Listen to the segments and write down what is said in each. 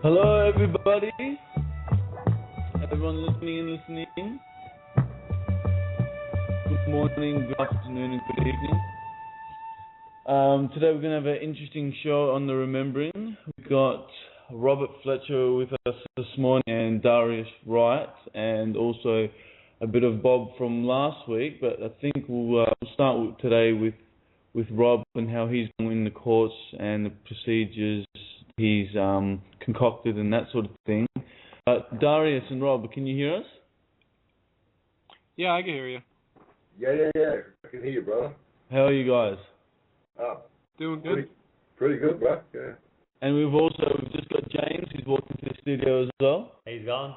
Hello, everybody. Everyone listening. Good morning, good afternoon, and good evening. Today we're going to have an interesting show on the Remembering. We've got Robert Fletcher with us this morning and Darius Wright, and also a bit of Bob from last week. But I think we'll start today with Rob and how he's doing the course and the procedures he's concocted and that sort of thing. Darius and Rob, can you hear us? Yeah, I can hear you. Yeah. I can hear you, brother. How are you guys? Doing good. Pretty good, bro. Yeah. And we've just got James, who's walked into the studio as well. How you going?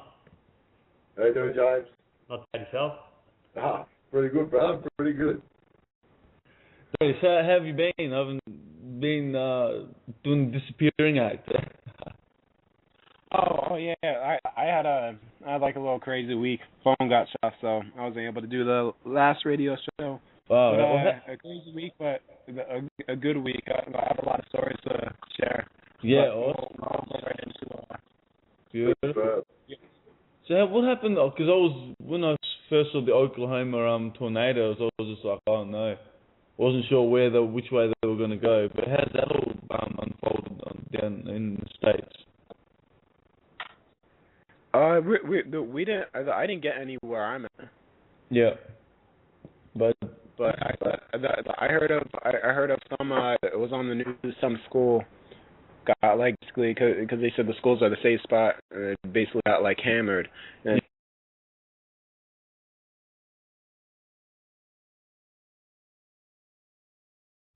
How you doing, James? Not bad yourself? Pretty good, brother. Pretty good. Darius, how have you been? I haven't been doing the disappearing act. Oh yeah. I had like a little crazy week. Phone got shut, so I wasn't able to do the last radio show. Wow. A crazy week, but a good week. I have a lot of stories to share. Yeah, but awesome. I'll go right into Beautiful. So what happened? Because when I first saw the Oklahoma tornadoes, I was just like, oh no, wasn't sure which way they were going to go. But how's that all unfolded down in the States? we didn't. I didn't get anywhere I'm at. Yeah. But I heard of some. It was on the news. Some school got basically because they said the schools are the safe spot. Basically got hammered. And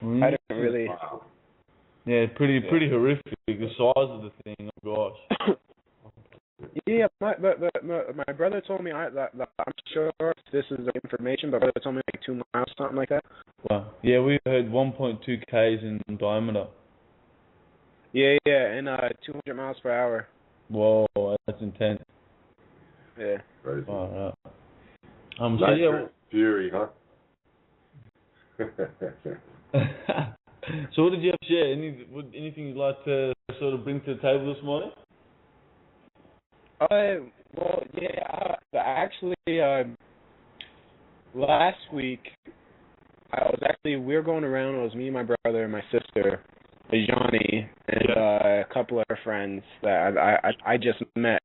I didn't really. Yeah, pretty horrific. The size of the thing. Oh gosh. Yeah, my brother told me I'm sure if this is the information, but my brother told me 2 miles, something like that. Wow. Yeah, we heard 1.2 k's in diameter. Yeah, and 200 miles per hour. Whoa, that's intense. Yeah. Crazy. Oh, Nice fury, huh? So what did you have to share? Anything you'd like to sort of bring to the table this morning? Well, yeah. Actually, last week we were going around. It was me, my brother, and my sister, Johnny, and a couple of our friends that I just met.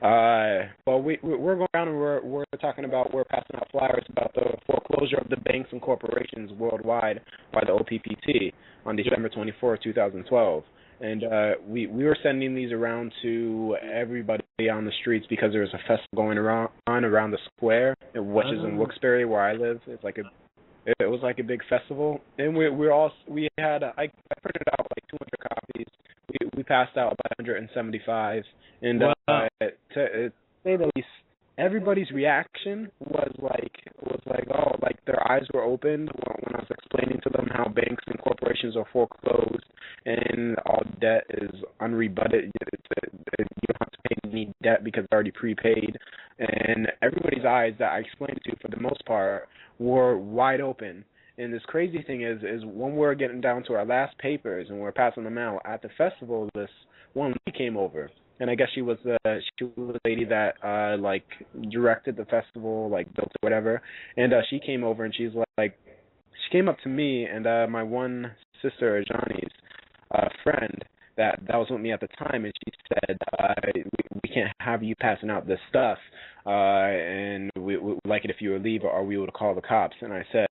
Well, we're going around and we're talking about, we're passing out flyers about the foreclosure of the banks and corporations worldwide by the Oppt on December 24, 2012. And we were sending these around to everybody on the streets because there was a festival going around the square, which is in Wilkes-Barre where I live. It was like a big festival, and we had I printed out 200 copies. We passed out about 175, and wow. To say the least, everybody's reaction was like their eyes were opened when I was explaining to them how banks and corporations are foreclosed and all debt is unrebutted. You don't have to pay any debt because it's already prepaid, and everybody's eyes that I explained to, for the most part, were wide open. And this crazy thing is when we're getting down to our last papers and we're passing them out at the festival, this one lady came over, and I guess she was the lady that directed the festival, built it, whatever. And she came over and she came up to me and my one sister, Johnny's friend that was with me at the time, and she said, we can't have you passing out this stuff, and we would like it if you would leave, or we would call the cops. And I said,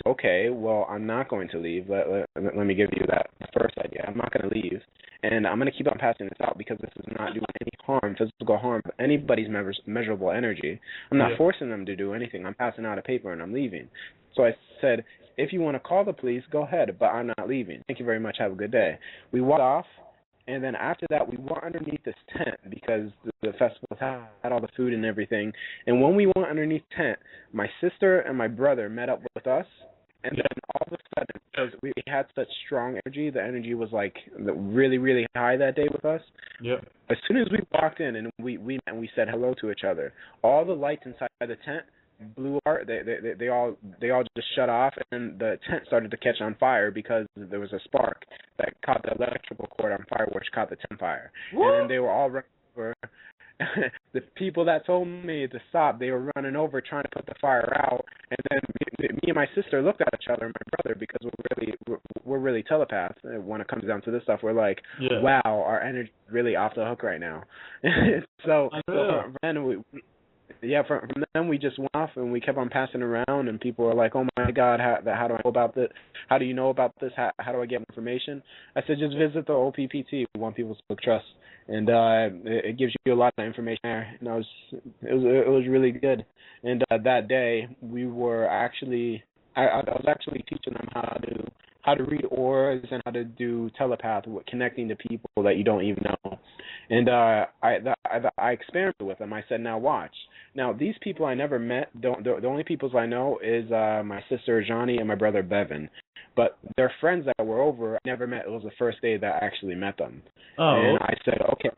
okay, well, I'm not going to leave. Let me give you that first idea. I'm not going to leave, and I'm going to keep on passing this out because this is not doing any physical harm, to anybody's measurable energy. I'm not forcing them to do anything. I'm passing out a paper and I'm leaving. So I said, if you want to call the police, go ahead, but I'm not leaving. Thank you very much. Have a good day. We walked off, and then after that, we went underneath this tent because the festival had all the food and everything. And when we went underneath the tent, my sister and my brother met up with us, and then all of a sudden, because we had such strong energy, the energy was really, really high that day with us. Yep. As soon as we walked in and we met and we said hello to each other, all the lights inside the tent blew apart. They all just shut off, and the tent started to catch on fire because there was a spark that caught the electrical cord on fire, which caught the tent fire. What? And then they were all running over. The people that told me to stop, they were running over trying to put the fire out. And then me and my sister looked at each other and my brother, because we're really telepaths when it comes down to this stuff. We're like, wow, our energy is really off the hook right now. So from then we just went off and we kept on passing around, and people were like, oh my God, how do I know about this? How do you know about this? How do I get information? I said, just visit the OPPT, One People's Book Trust, and it gives you a lot of information there. And it was really good. And that day we were actually I was actually teaching them how to read auras and how to do telepath, connecting to people that you don't even know. And I experimented with them. I said, now watch. Now, these people I never met, the only people I know is my sister Johnny and my brother Bevan. But their friends that were over, I never met. It was the first day that I actually met them. Oh. And I said, okay.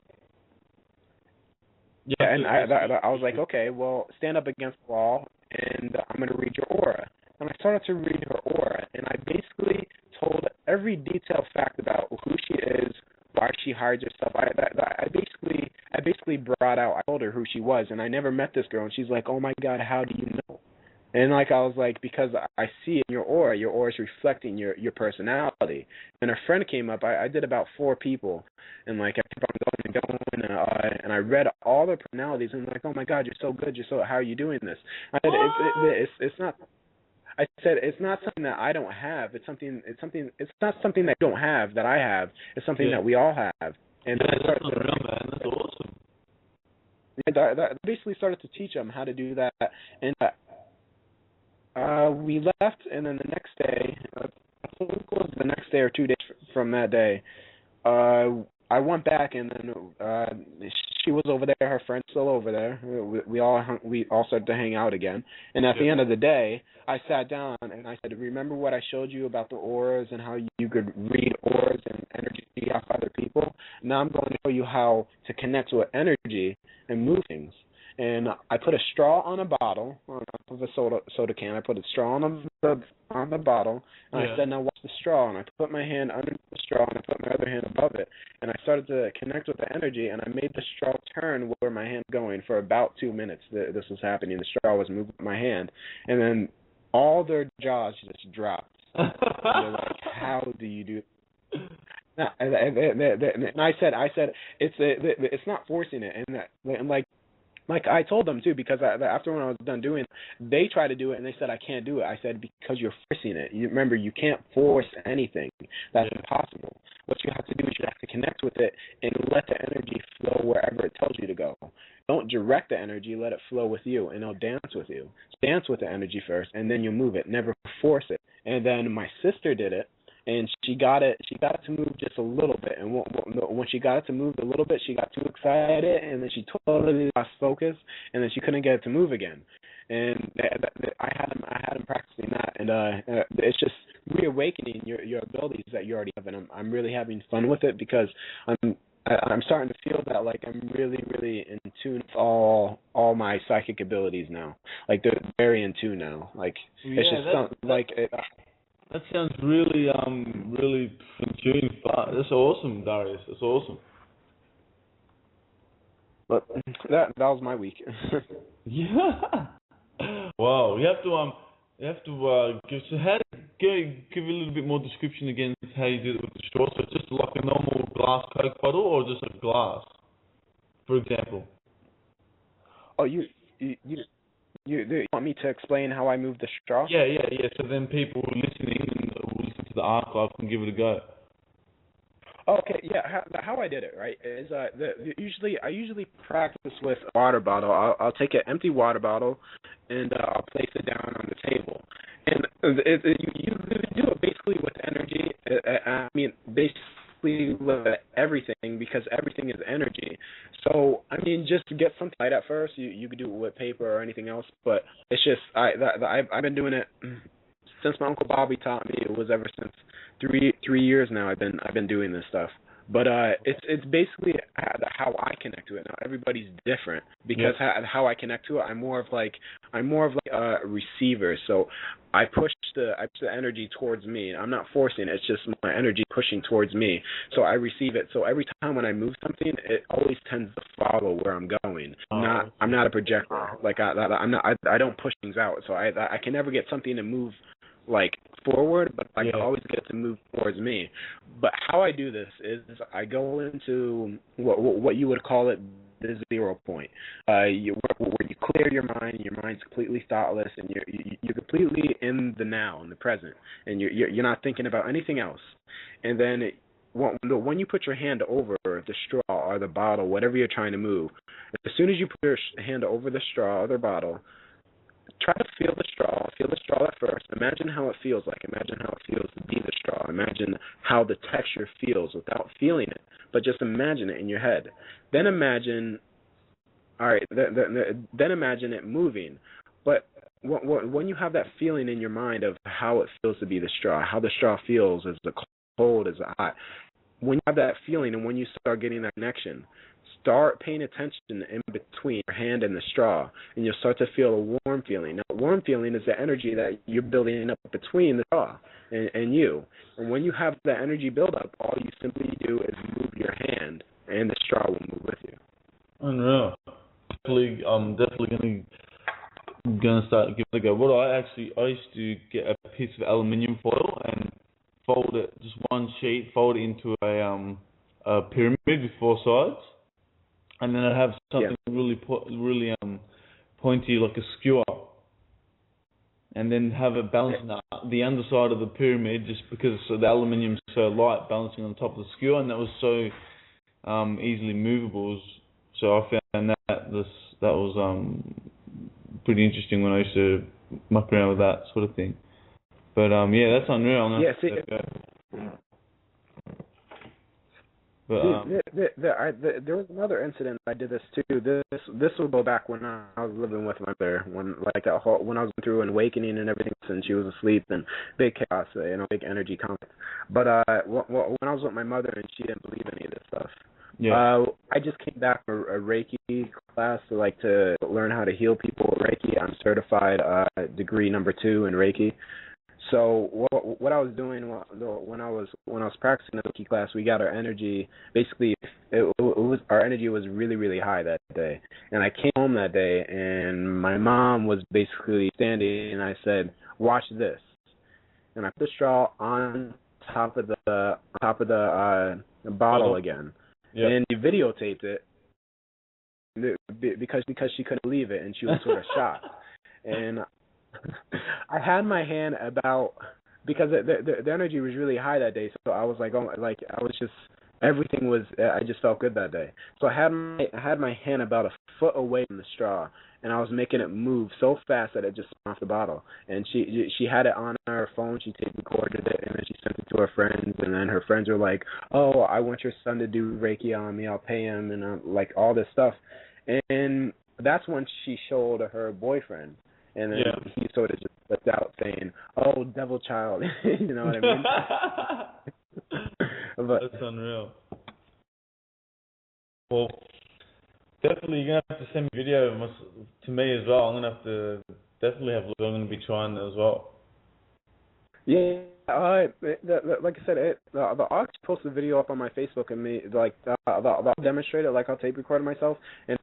Yeah, and I was like, okay, well, stand up against the wall, and I'm going to read your aura. And I started to read her aura, and I basically told every detailed fact about who she is, why she hides herself. I basically brought out. I told her who she was, and I never met this girl. And she's like, "Oh my God, how do you know?" And I was like, because I see in your aura is reflecting your personality. And her friend came up. I did about 4 people, and I kept on going, and I read all their personalities, and oh my God, you're so good. How are you doing this? I said, it's not. I said, it's not something that I don't have. It's not something that you don't have that I have. It's something that we all have. And that's awesome. And I basically started to teach them how to do that. And we left, and then the next day, I think it was the next day or 2 days from that day, I went back, and then she was over there. Her friend's still over there. We all started to hang out again. And at the end of the day, I sat down and I said, "Remember what I showed you about the auras and how you could read auras and energy off other people? Now I'm going to show you how to connect with energy and move things." And I put a straw on a bottle, on top of a soda can. I put a straw on the bottle, and I said, "Now watch the straw." And I put my hand under the straw, and I put my other hand above it. And I started to connect with the energy, and I made the straw turn where my hand was going for about 2 minutes. This was happening. The straw was moving my hand. And then all their jaws just dropped. And they're like, "How do you do it?" And I said, it's not forcing it. And like I told them too, because after when I was done doing it, they tried to do it and they said, "I can't do it." I said, because you're forcing it. Remember, you can't force anything. That's impossible. What you have to do is you have to connect with it and let the energy flow wherever it tells you to go. Don't direct the energy, let it flow with you, and it'll dance with you. Dance with the energy first, and then you move it. Never force it. And then my sister did it, and she got it to move just a little bit. And when she got it to move a little bit, she got too excited, and then she totally lost focus, and then she couldn't get it to move again. And I had him practicing that, and it's just reawakening your abilities that you already have. And I'm really having fun with it, because I'm starting to feel that I'm really, really in tune with all my psychic abilities now. They're very in tune now. It's just that sounds really really in tune. That's awesome, Darius. That's awesome. But that was my week. Yeah. Wow. You have to give a little bit more description again how you did it with the straw. So it's just like a normal glass Coke bottle, or just a glass, for example. Oh, you want me to explain how I moved the straw? Yeah. So then people listening will listen to the archive and give it a go. Okay, yeah. How I did it, right, is I usually practice with a water bottle. I'll take an empty water bottle and I'll place it down on the table. And you do it basically with energy. I mean, basically with everything, because everything is energy. So I mean, just to get something light at first, you could do it with paper or anything else. But it's just I've been doing it since my Uncle Bobby taught me. It was ever since 3 years now. I've been doing this stuff. But it's basically how I connect to it. Now everybody's different, because how I connect to it, I'm more of I'm more of like a receiver. So I push the energy towards me. I'm not forcing it. It's just my energy pushing towards me. So I receive it. So every time when I move something, it always tends to follow where I'm going. I'm not a projector. Like I don't push things out. So I can never get something to move like forward, but I always get to move towards me. But how I do this is I go into what you would call it the 0 point, where you clear your mind. Your mind's completely thoughtless, and you're completely in the now, in the present, and you're not thinking about anything else. And then when you put your hand over the straw or the bottle, whatever you're trying to move, as soon as you put your hand over the straw or the bottle, try to feel the straw. Feel the straw at first. Imagine how it feels like. Imagine how it feels to be the straw. Imagine how the texture feels without feeling it, but just imagine it in your head. Then imagine, then imagine it moving. But when you have that feeling in your mind of how it feels to be the straw, how the straw feels, is it cold, is it hot? When you have that feeling and when you start getting that connection, start paying attention in between your hand and the straw, and you'll start to feel a warm feeling. Now, warm feeling is the energy that you're building up between the straw and you. And when you have that energy build up, all you simply do is move your hand, and the straw will move with you. Unreal. I'm definitely gonna start giving it a go. I used to get a piece of aluminium foil and fold it, just one sheet, fold it into a pyramid with 4 sides. And then I'd have something really pointy, like a skewer, and then have it balancing the underside of the pyramid, just because the aluminium's so light, balancing on top of the skewer, and that was so easily movable. So I found that was pretty interesting when I used to muck around with that sort of thing. But that's unreal. There was another incident I did this too. This will go back when I was living with my mother, when I was through an awakening and everything, and she was asleep, and big chaos, big energy conflict. But when I was with my mother and she didn't believe any of this stuff, I just came back from a Reiki class to learn how to heal people with Reiki. I'm certified degree number 2 in Reiki. So what I was doing when I was practicing the Reiki class, we got our energy. Basically, our energy was really, really high that day. And I came home that day, and my mom was basically standing, and I said, "Watch this." And I put the straw on top of the bottle again, and she videotaped it because she couldn't believe it, and she was sort of shocked. And I had my hand because the energy was really high that day, so I was I just felt good that day. So I had my hand about a foot away from the straw, and I was making it move so fast that it just spun off the bottle. And she had it on her phone. She tape recorded it, and then she sent it to her friends. And then her friends were like, "Oh, I want your son to do Reiki on me. I'll pay him," and all this stuff. And that's when she showed her boyfriend. And then he sort of just flipped out saying, "Oh, devil child." You know what I mean? But that's unreal. Well, definitely you're going to have to send me a video to me as well. I'm going to have to definitely have a look. I'm going to be trying that as well. Yeah, like I said, I'll post a video up on my Facebook, and I'll demonstrate it. I'll tape record myself, and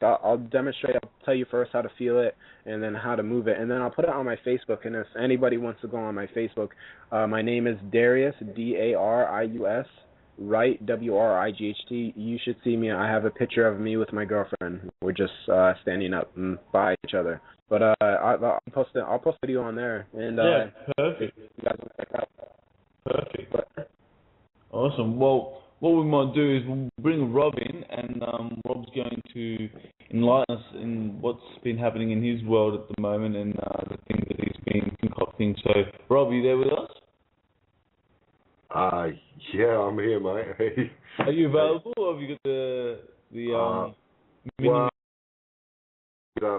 I'll demonstrate. I'll tell you first how to feel it, and then how to move it, and then I'll put it on my Facebook. And if anybody wants to go on my Facebook, my name is Darius, Darius, Wright, Wright. You should see me. I have a picture of me with my girlfriend. We're just standing up by each other. But I'll post a video on there, and perfect. You guys will check out. Perfect. Awesome. Well, what we might do is we'll bring Rob in, and Rob's going to enlighten us in what's been happening in his world at the moment and the things that he's been concocting. So, Rob, are you there with us? Yeah, I'm here, mate. Are you available, or have you got the mini? Well,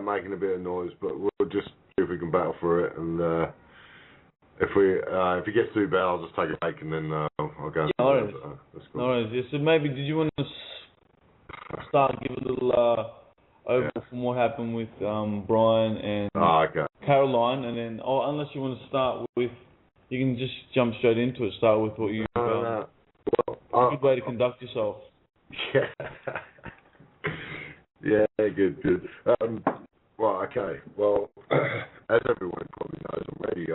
making a bit of noise, but we'll just see if we can battle for it. And if it gets too bad, I'll just take a break, and then I'll go. All right. So maybe did you want to start, give a little over from what happened with Brian and okay. Caroline, and then unless you want to start with, you can just jump straight into it. Start with what you found. No. Well, Good way to conduct yourself. Yeah. Yeah, good. Well, okay. Well, as everyone probably knows already,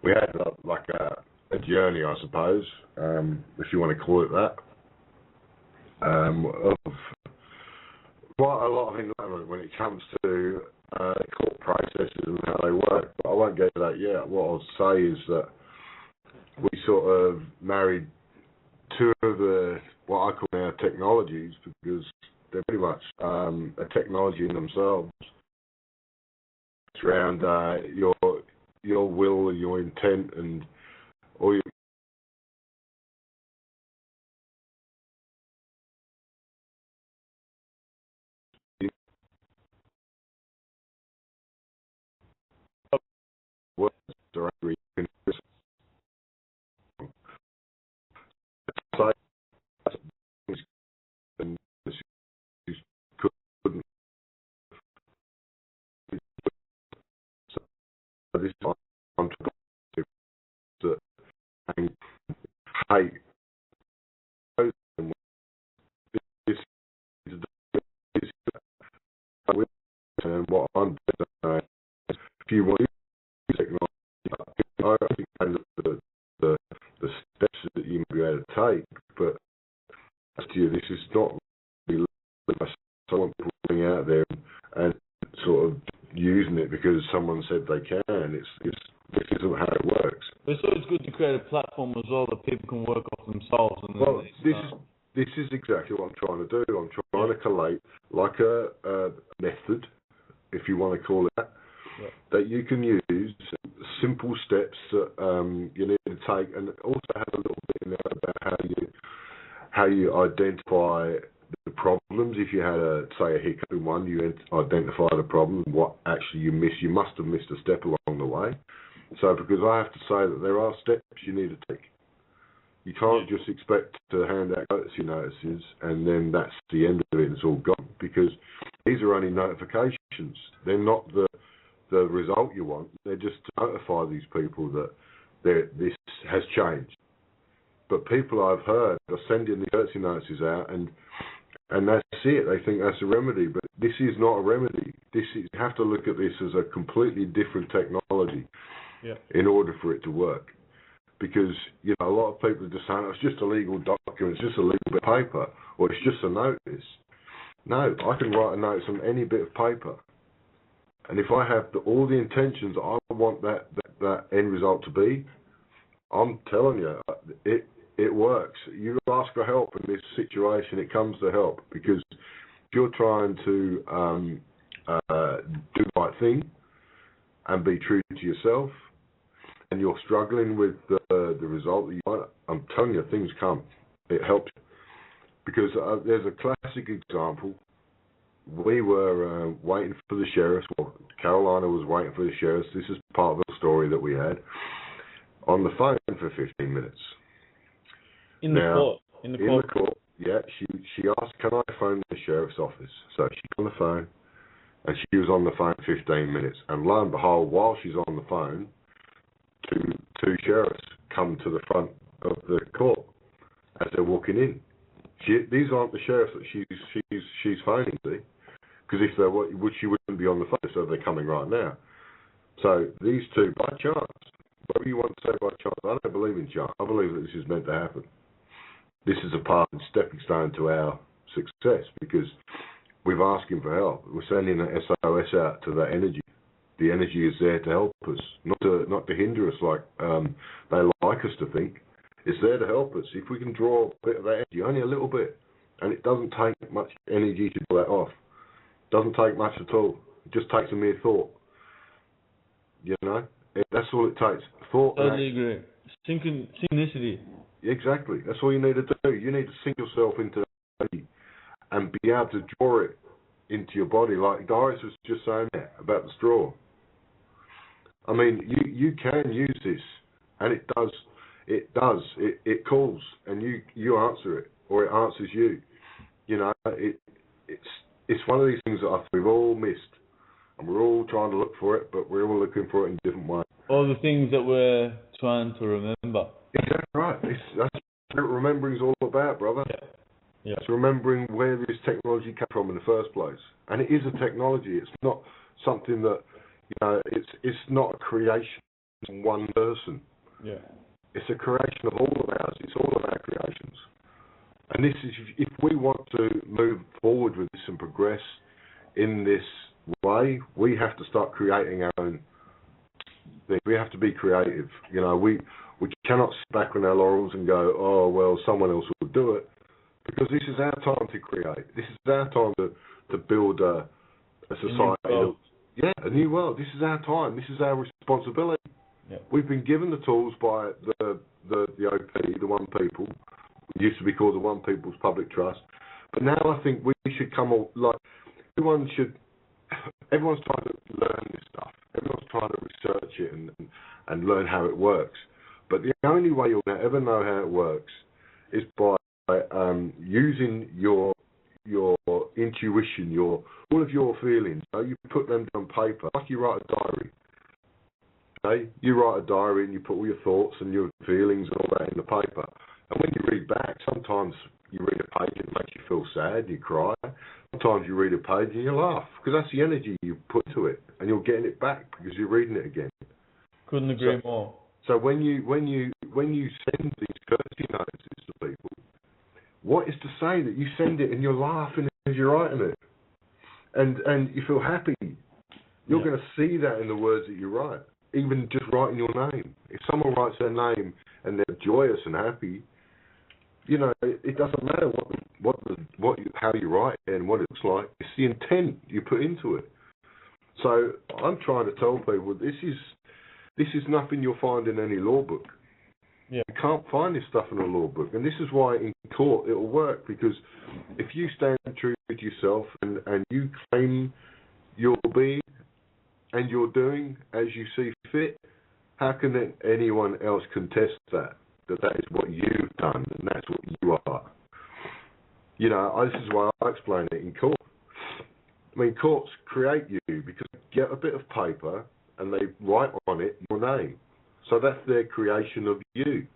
we had like a journey, I suppose, if you want to call it that, of quite a lot of enlightenment when it comes to court processes and how they work. But I won't get to that yet. What I'll say is that we sort of married two of the what I call now technologies, because they're pretty much a technology in themselves. It's around your will, your intent, and all your words are angry. You can say and you couldn't. So this time I'm talking to and hate. This is and what I'm doing. If you want to use technology, I think the steps that you may be able to take, but as to you, this is not really someone putting out there and sort of using it because someone said they can. This isn't how it works. But it's always good to create a platform as well that people can work off themselves. And well, this is exactly what I'm trying to do. I'm trying to collate like a method, if you want to call it that, that you can use, simple steps that you need to take, and also have a little bit in there about how you identify the problems. If you had say a hiccup in one, you identify the problem, what actually you miss. You must have missed a step along the way. So because I have to say that there are steps you need to take. You can't just expect to hand out courtesy notices and then that's the end of it, it's all gone, because these are only notifications. They're not the result you want. They're just to notify these people that this has changed. But people I've heard are sending the courtesy notices out and that's it. They think that's a remedy, but this is not a remedy. You have to look at this as a completely different technology in order for it to work. Because, a lot of people are just saying, it's just a legal document, it's just a legal bit of paper, or it's just a notice. No, I can write a notice on any bit of paper. And if I have all the intentions I want that end result to be, I'm telling you, it works. You ask for help in this situation, it comes to help. Because if you're trying to do the right thing and be true to yourself, and you're struggling with the result that you want, I'm telling you, things come. It helps. Because there's a classic example. We were waiting for the sheriffs. Well, Carolina was waiting for the sheriffs. This is part of the story that we had. On the phone for 15 minutes. In the court. Yeah, she asked, can I phone the sheriff's office? So she got on the phone, and she was on the phone 15 minutes. And lo and behold, while she's on the phone, two sheriffs come to the front of the court as they're walking in. These aren't the sheriffs that she's phoning, see? Because if they were, she wouldn't be on the phone, so they're coming right now. So these two, by chance, whatever you want to say by chance, I don't believe in chance. I believe that this is meant to happen. This is a part and stepping stone to our success, because we've asked him for help. We're sending an SOS out to that energy. The energy is there to help us, not to hinder us like they like us to think. It's there to help us. If we can draw a bit of that energy, only a little bit, and it doesn't take much energy to pull that off. It doesn't take much at all. It just takes a mere thought. That's all it takes. Thought. Totally agree. Synchronicity. Exactly. That's all you need to do. You need to sink yourself into that energy and be able to draw it into your body, like Doris was just saying about the straw. I mean, you can use this, and it does. It calls, and you answer it, or it answers you. it's one of these things that I think we've all missed, and we're all trying to look for it, but we're all looking for it in different ways. All the things that we're trying to remember. Exactly right. That's what remembering is all about, brother. Yeah. Yeah. It's remembering where this technology came from in the first place, and it is a technology. It's not something that it's not a creation of one person. Yeah. It's a creation of all of ours. It's all of our creations. And this is, if we want to move forward with this and progress in this way, we have to start creating our own thing. We have to be creative. We cannot sit back on our laurels and go, oh, well, someone else will do it. Because this is our time to create. This is our time to build a society. A new world. This is our time. This is our responsibility. Yeah. We've been given the tools by the OP, the One People. It used to be called the One People's Public Trust. But now I think we should come all, like, everyone's trying to learn this stuff. Everyone's trying to research it and learn how it works. But the only way you'll ever know how it works is by using your intuition, all of your feelings. You put them down on paper, like you write a diary. Okay? You write a diary and you put all your thoughts and your feelings and all that in the paper. And when you read back, sometimes you read a page and it makes you feel sad, you cry. Sometimes you read a page and you laugh, because that's the energy you put to it, and you're getting it back because you're reading it again. Couldn't agree more. So when you send these courtesy notices to people, what is to say that you send it and you're laughing as you're writing it, and you feel happy? You're going to see that in the words that you write, even just writing your name. If someone writes their name and they're joyous and happy, it doesn't matter how you write it and what it looks like. It's the intent you put into it. So I'm trying to tell people this is nothing you'll find in any law book. Yeah. You can't find this stuff in a law book, and this is why in court it'll work, because if you stand true to yourself and you claim your being and you're doing as you see fit, how can then anyone else contest that is what you've done and that's what you are? This is why I explain it in court. I mean, courts create you because they get a bit of paper and they write on it your name. So that's their creation of you.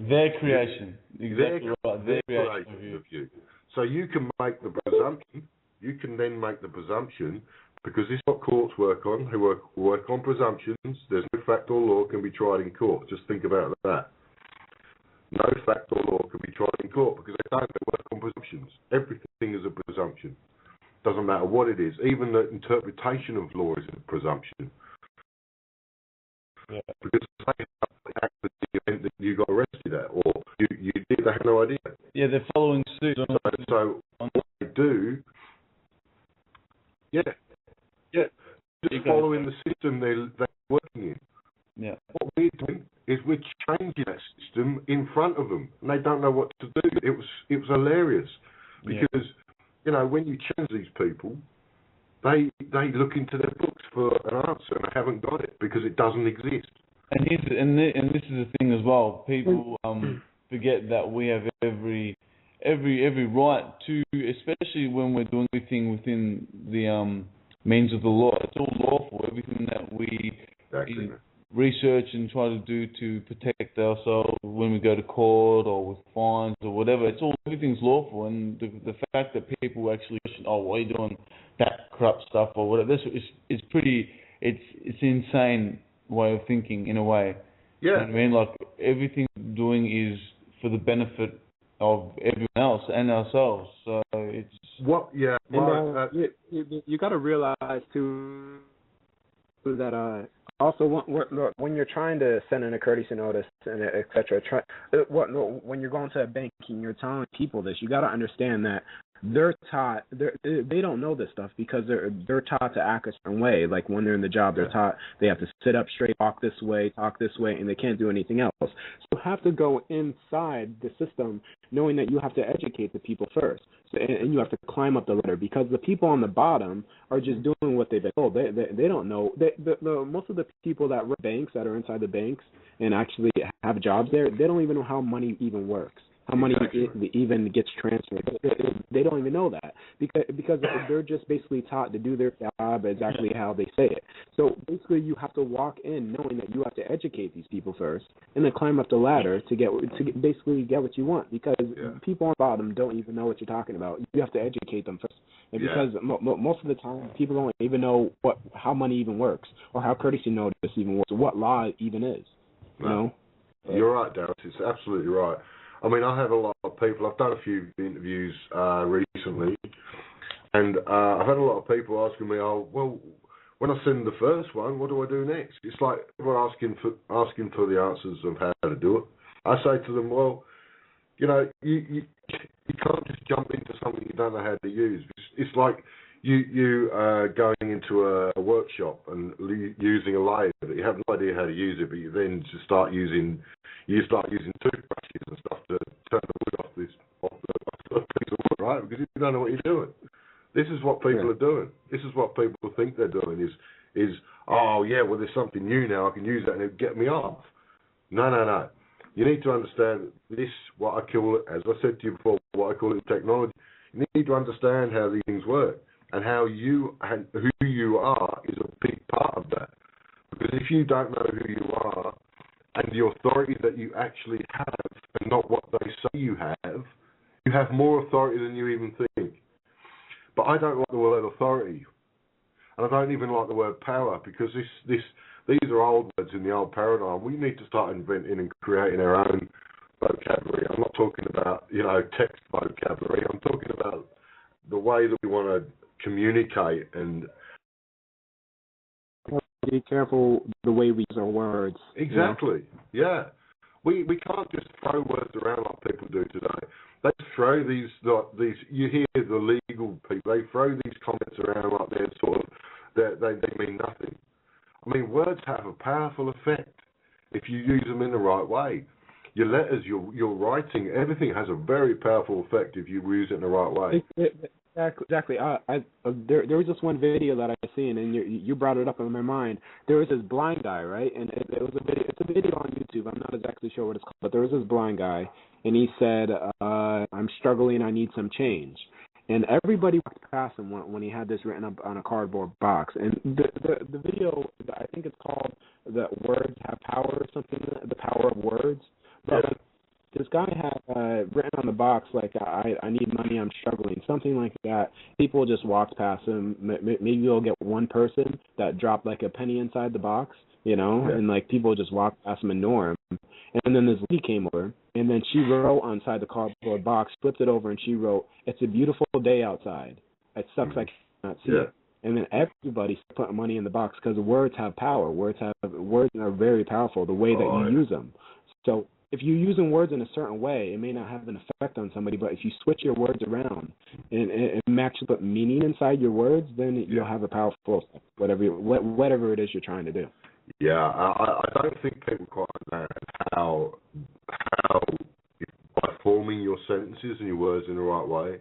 Their creation. Exactly right. Their creation of you. So you can make the presumption. You can then make the presumption, because this is what courts work on. They work on presumptions. There's no fact or law can be tried in court. Just think about that. No fact or law can be tried in court because they work on presumptions. Everything is a presumption. Doesn't matter what it is. Even the interpretation of law is a presumption. Yeah. Because they have the event that you got arrested at, or you did, they have no idea. Yeah, they're following suit. So what they do, just following the system they're working in. Yeah. What we're doing is we're changing that system in front of them, and they don't know what to do. It was hilarious because when you change these people, they look into their books for an answer and they haven't got it because it doesn't exist. And this is the thing as well. People forget that we have every right to, especially when we're doing everything within the means of the law. It's all lawful. Everything that we research and try to do to protect ourselves when we go to court or with fines or whatever, everything's lawful. And the fact that people actually question, oh, why are you doing that corrupt stuff or whatever, it's insane way of thinking in a way. Yeah. You know what I mean? Like, everything we're doing is for the benefit of everyone else and ourselves. So it's... What? Yeah. You got to realize, too, that also when you're trying to send in a courtesy notice and et cetera, when you're going to a bank and you're telling people this, you got to understand that they're taught, they don't know this stuff because they're taught to act a certain way. Like when they're in the job, they're taught they have to sit up straight, talk this way, and they can't do anything else. So you have to go inside the system knowing that you have to educate the people first. So, and you have to climb up the ladder, because the people on the bottom are just doing what they've been told. They don't know. Most of the people that run banks, that are inside the banks and actually have jobs there, they don't even know how money even works, how money even gets transferred. They don't even know that because they're just basically taught to do their job exactly how they say it. So basically, you have to walk in knowing that you have to educate these people first, and then climb up the ladder to basically get what you want. Because people on the bottom don't even know what you're talking about. You have to educate them first, and because most of the time people don't even know how money even works, or how courtesy notice even works, or what law even is. You know. You're right, Darren. It's absolutely right. I mean, I have a lot of people. I've done a few interviews recently, and I've had a lot of people asking me, "Oh, well, when I send the first one, what do I do next?" It's like everyone asking for the answers of how to do it. I say to them, "Well, you know, you can't just jump into something you don't know how to use. It's like you going into a workshop and using a lathe, but you have no idea how to use it, but you then just start using toothbrushes and stuff to turn the wood off the piece of wood, right? Because you don't know what you're doing. This is what people are doing. This is what people think they're doing is oh yeah, well there's something new now, I can use that and it'll get me off. No. You need to understand this, what I call it, as I said to you before, what I call it technology. You need to understand how these things work. And how you and who you are is a big part of that. Because if you don't know who you are and the authority that you actually have and not what they say you have more authority than you even think. But I don't like the word authority. And I don't even like the word power, because these are old words in the old paradigm. We need to start inventing and creating our own vocabulary. I'm not talking about, text vocabulary. I'm talking about the way that we want to communicate and be careful the way we use our words. Exactly. Yeah. We can't just throw words around like people do today. They throw these you hear the legal people, they throw these comments around like they're sort of they mean nothing. I mean, words have a powerful effect if you use them in the right way. Your letters, your writing, everything has a very powerful effect if you use it in the right way. Exactly. There was this one video that I seen, and you brought it up in my mind. There was this blind guy, right? And it was a video. It's a video on YouTube. I'm not exactly sure what it's called, but there was this blind guy, and he said, "I'm struggling. I need some change." And everybody walked past him when he had this written up on a cardboard box. And the video, I think it's called "The Words Have Power" or something. The power of words. But this guy had written on the box, like, I need money, I'm struggling, something like that. People just walked past him. Maybe you'll get one person that dropped, like, a penny inside the box, and, like, people just walked past him and ignore him. And then this lady came over, and then she wrote inside the cardboard box, flipped it over, and she wrote, "It's a beautiful day outside. It sucks I cannot see it." And then everybody put money in the box because words have power. Words are very powerful, the way that you use them. So if you're using words in a certain way, it may not have an effect on somebody, but if you switch your words around and actually put meaning inside your words, then you'll have a powerful effect, whatever it is you're trying to do. Yeah, I don't think people quite understand how by forming your sentences and your words in the right way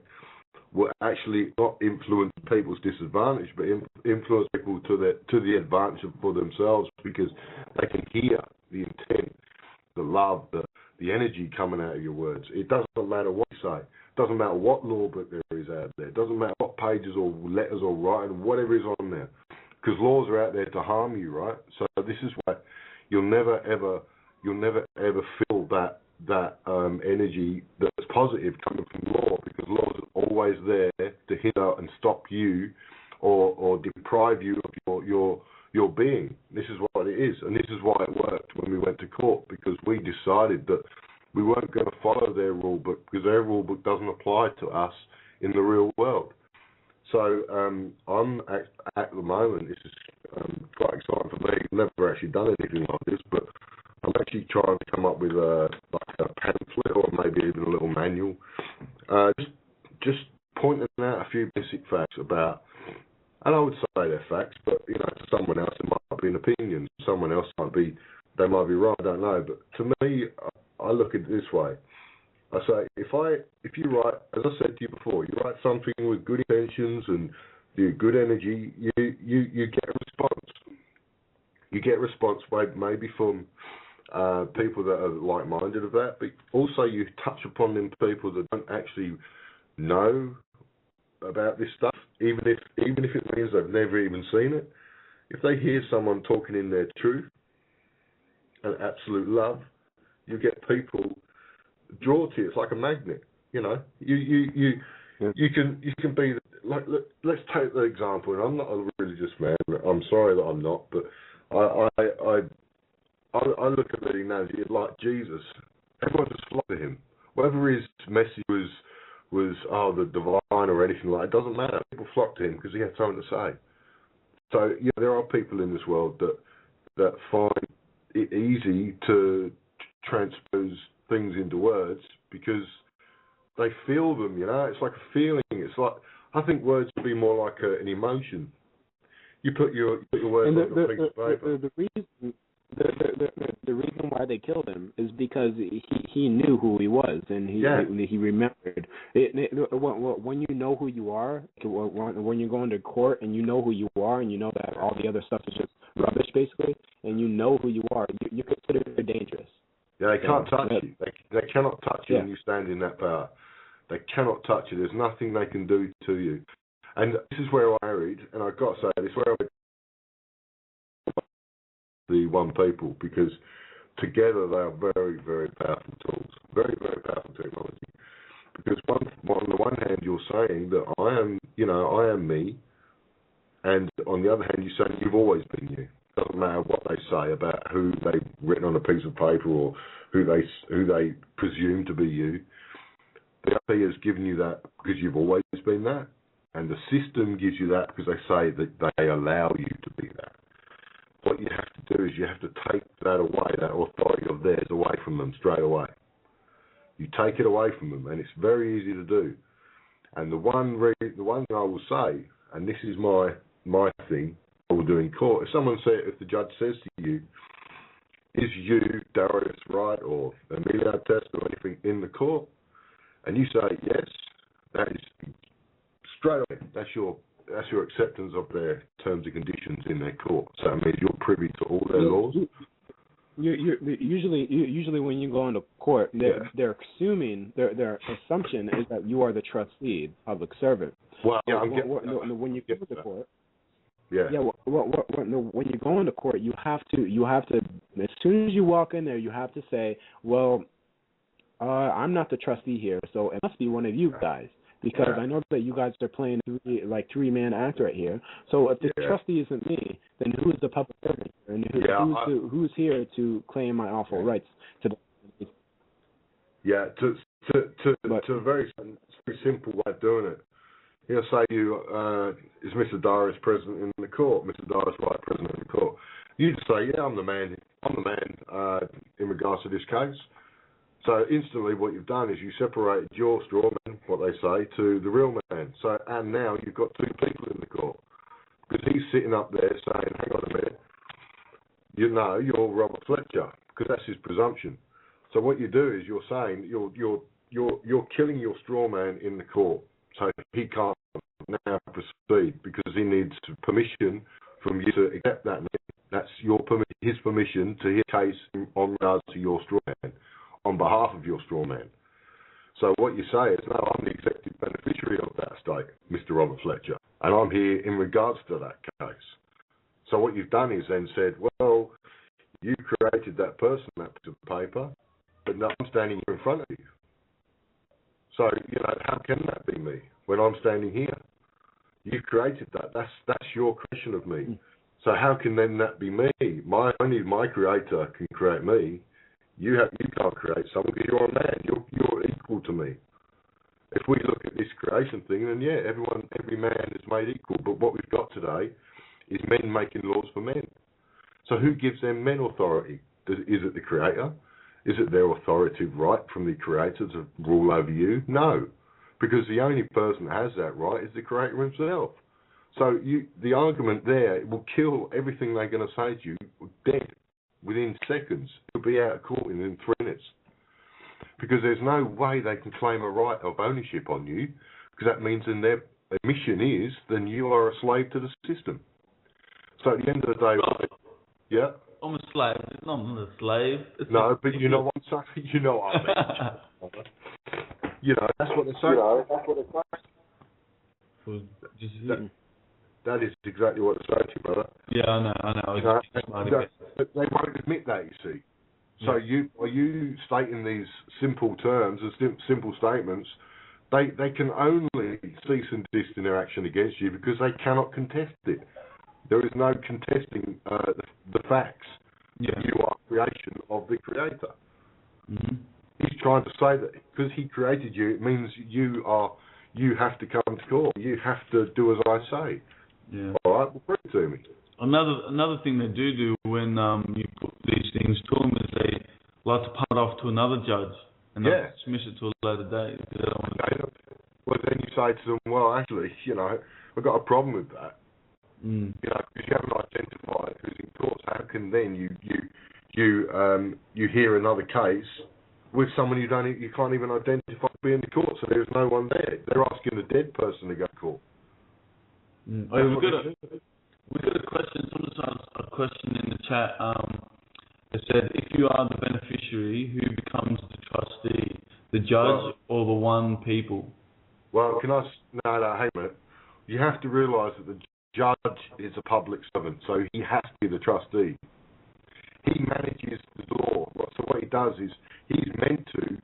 will actually not influence people's disadvantage, but influence people to the advantage for themselves, because they can hear the intent, the love, the energy coming out of your words. It doesn't matter what you say. It doesn't matter what law book there is out there. It doesn't matter what pages or letters or writing, whatever is on there. Because laws are out there to harm you, right? So this is why you'll never ever feel that energy that's positive coming from law, because laws are always there to hinder and stop you or deprive you of your being. This is what it is, and this is why it worked when we went to court, because we decided that we weren't going to follow their rule book, because their rule book doesn't apply to us in the real world. So I'm at the moment, this is quite exciting for me. I've never actually done anything like this, but I'm actually trying to come up with a pamphlet or maybe even a little manual, just pointing out a few basic facts about. And I would say they're facts, but to someone else it might be an opinion. Someone else might be wrong. I don't know. But to me, I look at it this way. I say, if you write, as I said to you before, you write something with good intentions and good energy, you get a response. You get a response maybe from people that are like-minded of that, but also you touch upon them people that don't actually know about this stuff, even if it means they've never even seen it. If they hear someone talking in their truth and absolute love, you get people draw to you. It's like a magnet, you know. You can be like. Let's take the example. And I'm not a religious man. I'm sorry that I'm not, but I look at the analogy like Jesus. Everyone just flocked to him. Whether his message was the divine or anything like that, it doesn't matter. People flocked to him because he had something to say. So yeah, there are people in this world that find it easy to transpose things into words because they feel them. You know, it's like a feeling. It's like, I think words would be more like an emotion. You put your words on a piece of paper. The reason why they killed him is because he knew who he was, and he remembered. When you know who you are, when you go into court and you know who you are, and you know that all the other stuff is just rubbish, basically, and you know who you are, you're considered dangerous. Yeah, they can't touch you. They cannot touch you when you stand in that power. They cannot touch you. There's nothing they can do to you. And this is where I read, and I've got to say, this is where I the one people, because together they are very, very powerful tools, very, very powerful technology. Because on the one hand, you're saying that I am me, and on the other hand, you're saying you've always been you. Doesn't matter what they say about who they've written on a piece of paper or who they presume to be you. The IP has given you that because you've always been that, and the system gives you that because they say that they allow you to be that. What you have to do is you have to take that away, that authority of theirs away from them straight away. You take it away from them, and it's very easy to do. And the one thing I will say, and this is my thing I will do in court, if the judge says to you, is you, Darius, right, or Emilio, Testa, or anything in the court, and you say yes, that is straight away, that's your acceptance of their terms and conditions in their court. So it means you're privy to all their laws. Usually when you go into court, they're assuming their assumption is that you are the trustee, public servant. Well, when you go to court. When you go into court, you have to as soon as you walk in there, you have to say, well, I'm not the trustee here, so it must be one of you guys. Because I know that you guys are playing three-man act right here. So if the trustee isn't me, then who's the public servant? And who's here to claim my awful rights? To a very simple way of doing it. He'll say to you, is Mr. Darius present in the court? Mr. Darius Wright present in the court. You just say, yeah, I'm the man in regards to this case. So instantly what you've done is you separated your straw man, what they say, to the real man. So, and now you've got two people in the court. Because he's sitting up there saying, hang on a minute, you know, you're Robert Fletcher, because that's his presumption. So what you do is you're saying you're killing your straw man in the court. So he can't now proceed because he needs permission from you to accept that. That's his permission to hear a case on regards to your straw man, on behalf of your straw man. So what you say is, no, I'm the executive beneficiary of that estate, Mr. Robert Fletcher, and I'm here in regards to that case. So what you've done is then said, well, you created that person, that piece of paper, but now I'm standing here in front of you. So, how can that be me when I'm standing here? You created that. That's your creation of me. So how can then that be me? Only my creator can create me. You can't create someone because you're a man. You're equal to me. If we look at this creation thing, then every man is made equal. But what we've got today is men making laws for men. So who gives them men authority? Is it the creator? Is it their authoritative right from the creator to rule over you? No, because the only person that has that right is the creator himself. So the argument there will kill everything they're going to say to you dead within seconds. You'll be out of court within 3 minutes. Because there's no way they can claim a right of ownership on you, because that means then their admission is then you are a slave to the system. So at the end of the day, I'm a slave. No, I'm not a slave. No, but you know what I'm saying? You know what I mean. You know, that's what they're saying. That is exactly what they're saying, brother. Yeah, I know. You know, they won't admit that, you see. So you stating these simple terms as simple statements, they can only cease and desist in their action against you because they cannot contest it. There is no contesting the facts. Yeah. You are creation of the Creator. Mm-hmm. He's trying to say that because he created you, it means you have to come to court. You have to do as I say. Yeah. All right, well, bring it to me. Another thing they do when you put these things to them is they like to punt it off to another judge and they dismiss it to a later date. Well, then you say to them, well, actually, you know, I've got a problem with that. You know, because you haven't identified who's in court. So how can then you hear another case with someone you can't even identify being in the court? So there's no one there. They're asking the dead person to go to court. We got a question. Someone asked a question in the chat. It said, if you are the beneficiary, who becomes the trustee, the judge or the one people? Well, no, hang a minute. You have to realise that the judge is a public servant, so he has to be the trustee. He manages the law. So what he does is he's meant to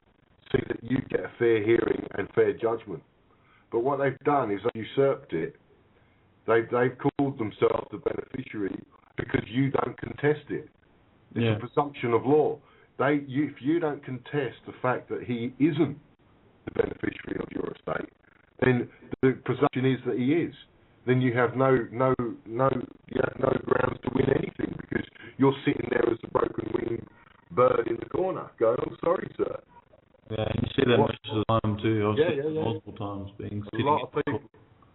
see that you get a fair hearing and fair judgment. But what they've done is they've usurped it. They've called themselves the beneficiary because you don't contest it. It's a presumption of law. If you don't contest the fact that he isn't the beneficiary of your estate, then the presumption is that he is. Then you have no grounds to win anything because you're sitting there as a broken winged bird in the corner, going, "I'm sorry, sir." Yeah, you see that most of the time too. I've seen it multiple times being a lot of people.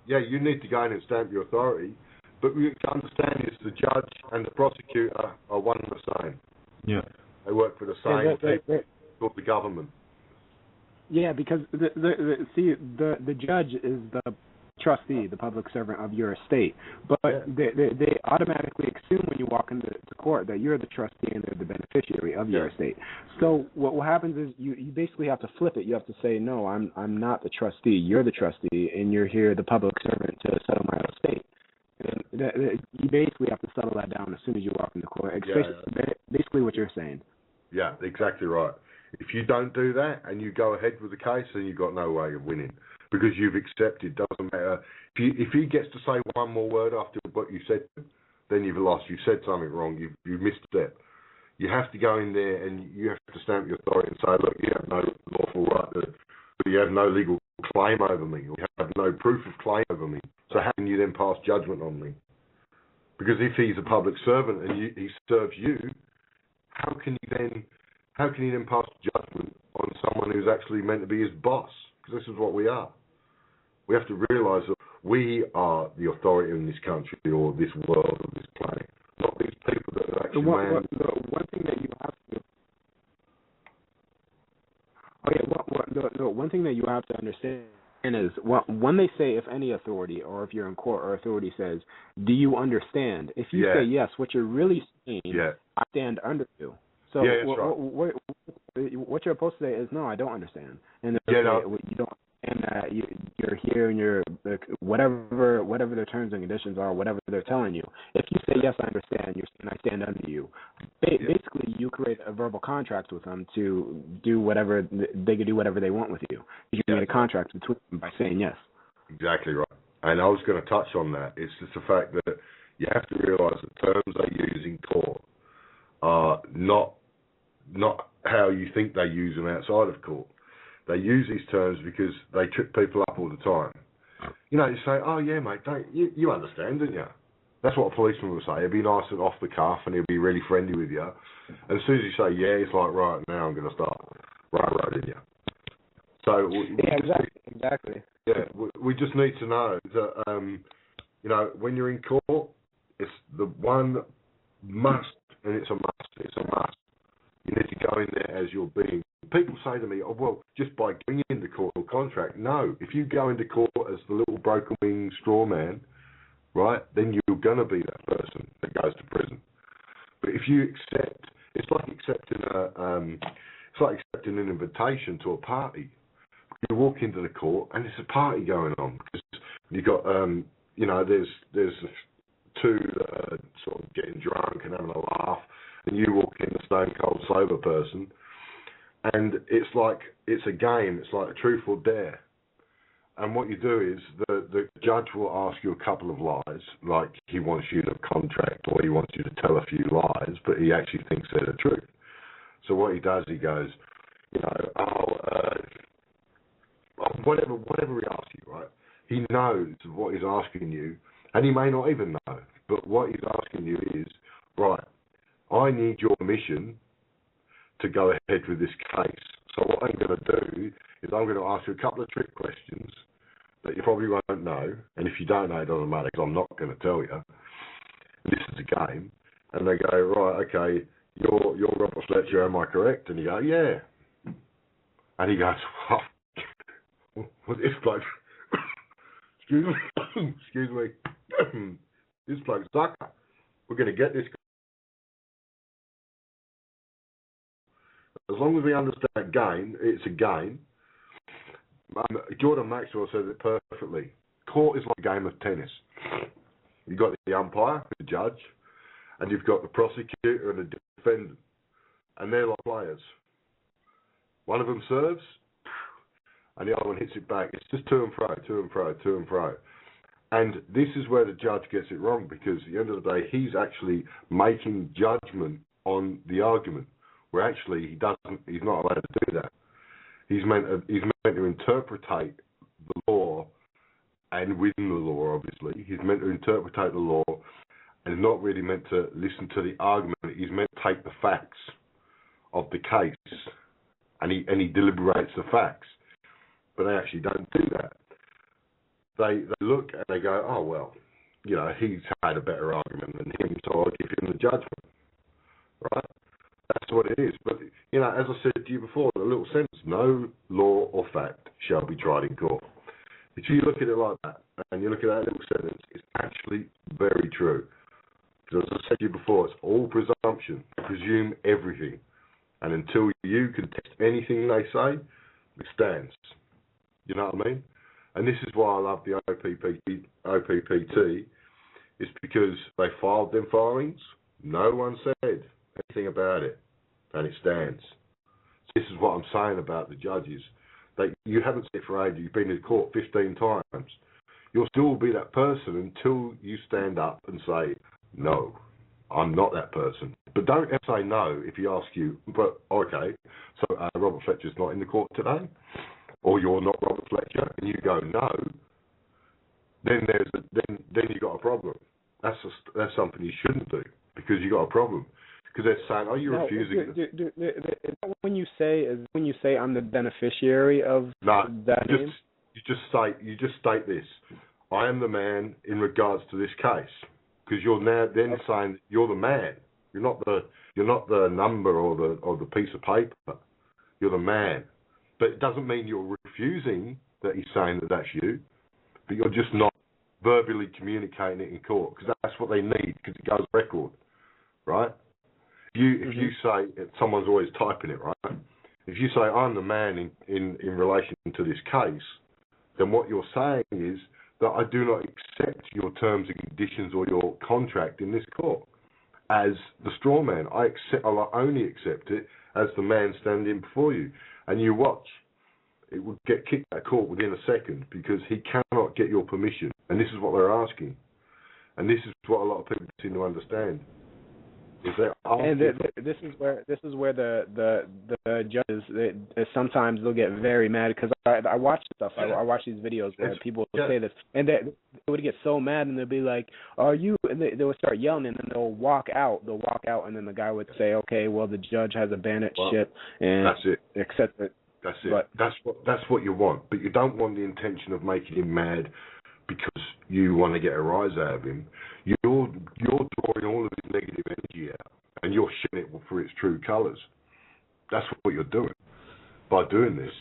Yeah, you need to go in and stamp your authority, but we understand is the judge and the prosecutor are one and the same. Yeah, they work for the same people called the government. Yeah, because the judge is the trustee, the public servant of your estate, but they automatically assume when you walk into court that you're the trustee and they're the beneficiary of your estate. So what happens is you basically have to flip it. You have to say, no, I'm not the trustee. You're the trustee, and you're here, the public servant, to settle my estate. And you basically have to settle that down as soon as you walk into court. Basically, what you're saying. Yeah, exactly right. If you don't do that and you go ahead with the case, then you've got no way of winning. Because you've accepted, doesn't matter. If he gets to say one more word after what you said, then you've lost. You've said something wrong. You've missed a step. You have to go in there and you have to stamp your authority and say, look, you have no lawful right you have no legal claim over me, or you have no proof of claim over me. So how can you then pass judgment on me? Because if he's a public servant and he serves you, how can he then pass judgment on someone who's actually meant to be his boss? Because this is what we are. We have to realise that we are the authority in this country or this world or this planet, not these people that are actually one thing that you have to. One thing that you have to understand is when they say if any authority or if you're in court or authority says, do you understand? If you say yes, what you're really saying, I stand under you. So what you're supposed to say is, no, I don't understand. And you don't understand that you're here and you're whatever their terms and conditions are, whatever they're telling you. If you say, yes, I understand, you're saying I stand under you. Basically, you create a verbal contract with them to do whatever, they can do whatever they want with you. You create a contract between them by saying yes. Exactly right. And I was going to touch on that. It's just the fact that you have to realise the terms they use in court are not how you think they use them outside of court. They use these terms because they trip people up all the time. You know, you say, oh yeah, mate, you understand, don't you? That's what a policeman would say. He'd be nice and off the cuff and he'll be really friendly with you. And as soon as you say yeah, it's like, right, now I'm going to start railroading you. So exactly. Yeah, we just need to know that, you know, when you're in court, it's the one must, and it's a must. It's a must. You need to go in there as you're being. People say to me, oh, well, just by going into court or contract. No, if you go into court as the little broken wing straw man, right, then you're going to be that person that goes to prison. But if you accept, it's like accepting an invitation to a party. You walk into the court and there's a party going on because you got there's two that are sort of getting drunk and having a laugh, and you walk in, a stone cold sober person, and it's a game. It's like a truth or dare. And what you do is the judge will ask you a couple of lies, like he wants you to contract or he wants you to tell a few lies, but he actually thinks they're the truth. So what he does, he goes, whatever he asks you, right? He knows what he's asking you, and he may not even know, but what he's asking you is, right, I need your permission to go ahead with this case. So what I'm going to do is I'm going to ask you a couple of trick questions that you probably won't know, and if you don't know, it doesn't matter because I'm not going to tell you. This is a game, and they go, right, okay, you're Robert Fletcher, am I correct? And you go, yeah. And he goes, what this bloke? Excuse me, this bloke's sucker. We're going to get this. As long as we understand game, it's a game. Jordan Maxwell says it perfectly. Court is like a game of tennis. You've got the umpire, the judge, and you've got the prosecutor and the defendant. And they're like players. One of them serves, and the other one hits it back. It's just to and fro, to and fro, to and fro. And this is where the judge gets it wrong, because at the end of the day, he's actually making judgment on the argument, where actually he's not allowed to do that. He's meant to interpretate the law, and within the law, obviously, he's meant to interpretate the law, and is not really meant to listen to the argument. He's meant to take the facts of the case, and he deliberates the facts. But they actually don't do that. They look and they go, oh well, he's had a better argument than him, so I'll give him the judgment, right? That's what it is. But, as I said to you before, in a little sentence, no law or fact shall be tried in court. If you look at it like that, and you look at that little sentence, it's actually very true. Because as I said to you before, it's all presumption. Presume everything. And until you can test anything they say, it stands. You know what I mean? And this is why I love the OPPT, is because they filed them filings. No one said anything about it, and it stands. This is what I'm saying about the judges. You haven't sat for ages. You've been in court 15 times. You'll still be that person until you stand up and say, no, I'm not that person. But don't ever say no if he asks you, but okay, so Robert Fletcher's not in the court today, or you're not Robert Fletcher, and you go no, then you got a problem. That's something you shouldn't do, because you got a problem. Because they're saying, "Oh, you're refusing." When you say I'm the beneficiary of that name? You just state this. I am the man in regards to this case, because you're now then saying you're the man. You're not the number or the piece of paper. You're the man. But it doesn't mean you're refusing that he's saying that that's you. But you're just not verbally communicating it in court, because that's what they need, because it goes record, right? If you say, someone's always typing it, right? If you say, I'm the man in relation to this case, then what you're saying is that I do not accept your terms and conditions or your contract in this court as the straw man. I only accept it as the man standing before you. And you watch, it would get kicked out of court within a second, because he cannot get your permission. And this is what they're asking. And this is what a lot of people seem to understand. And this is where the judges sometimes they'll get very mad, because I watch stuff. I watch these videos where people will say this, and they would get so mad, and they'll be like, "Are you?" And they would start yelling, and then they'll walk out. And then the guy would say, "Okay, well, the judge has abandoned ship, and that's it. Accept it." That's it. But that's what you want, but you don't want the intention of making him mad because you want to get a rise out of him. You're drawing all of his negative energy out, and you're showing it for its true colours. That's what you're doing by doing this.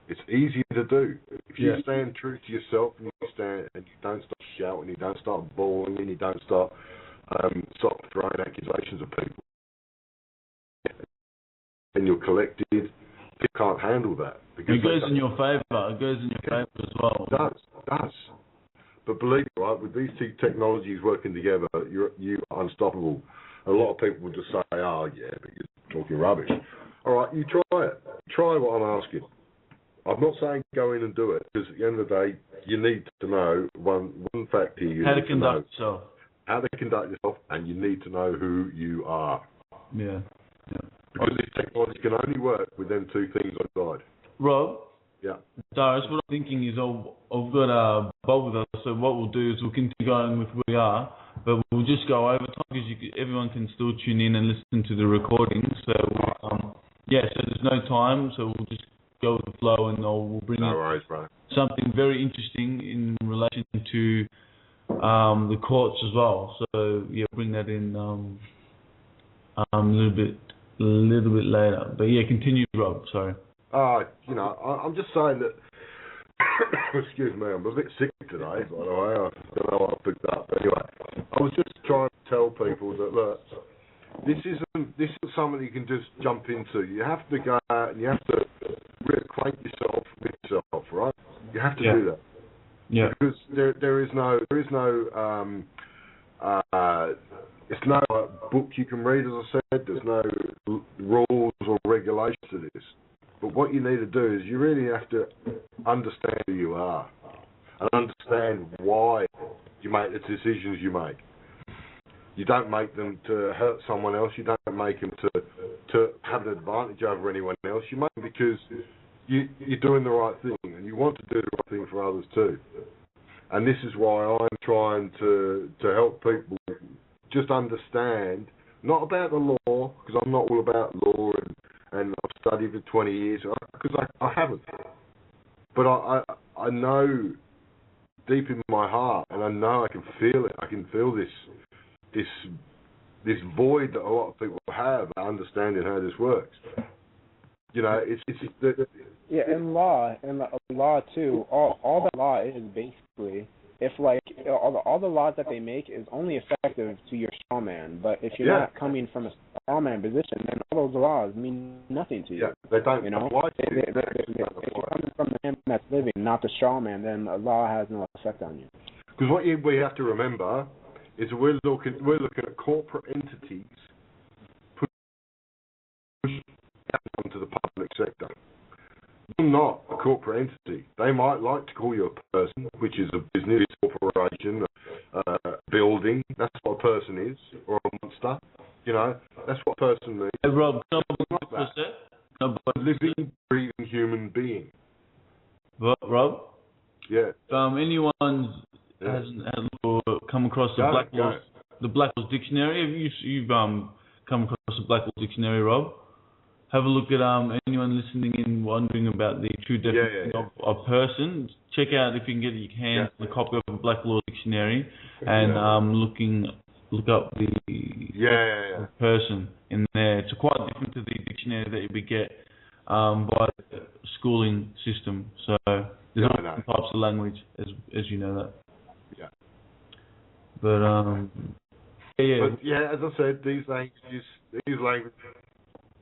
It's easy to do. If you stand true to yourself, and you don't start shouting, you don't start bawling, and you don't start throwing accusations at people, and you're collected, people can't handle that. Because it goes in your favour. It goes in your favour as well. It does. But believe me, right, with these two technologies working together, you are unstoppable. A lot of people will just say, oh, yeah, but you're talking rubbish. All right, you try it. Try what I'm asking. I'm not saying go in and do it, because at the end of the day, you need to know one fact here. How to conduct yourself. How to conduct yourself, and you need to know who you are. Yeah. Because this technology can only work with them two things on side. Rob? Yeah. Darius, what I'm thinking is I've got Bob with us, so what we'll do is we'll continue going with where we are, but we'll just go over time because everyone can still tune in and listen to the recording. So, so there's no time, so we'll just go with the flow and we'll bring in something very interesting in relation to the courts as well. So, bring that in a little bit later. But continue, Rob, sorry. I'm just saying that, excuse me, I'm a bit sick today, by the way. I don't know what I picked up. Anyway, I was just trying to tell people that, look, this isn't something you can just jump into. You have to go out and you have to reacquaint yourself with yourself, right? You have to do that. Yeah. Because there is no it's no book you can read, as I said. There's no rules or regulations to this. But what you need to do is you really have to understand who you are and understand why you make the decisions you make. You don't make them to hurt someone else. You don't make them to have an advantage over anyone else. You make them because you're doing the right thing and you want to do the right thing for others too. And this is why I'm trying to help people just understand, not about the law, because I'm not all about law and I've studied for 20 years, because I haven't. But I know deep in my heart, and I know I can feel it. I can feel this void that a lot of people have, understanding how this works. In law too. All the law is basically, if all the laws that they make is only effective to your straw man, but if you're not coming from a straw man position, then all those laws mean nothing to you. Yeah, they don't. If you're coming from the man that's living, not the straw man, then a law has no effect on you. Because what we have to remember is we're looking at corporate entities pushing onto the public sector. You're not a corporate entity. They might like to call you a person, which is a business, corporation, building. That's what a person is, or a monster. That's what a person means. Hey, Rob, a living, breathing human being. Rob? Yeah. Anyone hasn't come across the Black Laws Dictionary? You've come across the Black Laws Dictionary, Rob? Have a look at anyone listening in wondering about the true definition of person. Check out if you can get your hands on a copy of the Black Law Dictionary and look up the person in there. It's quite different to the dictionary that we get by the schooling system. So there's all different types of language, as you know that. Yeah. But as I said, these languages,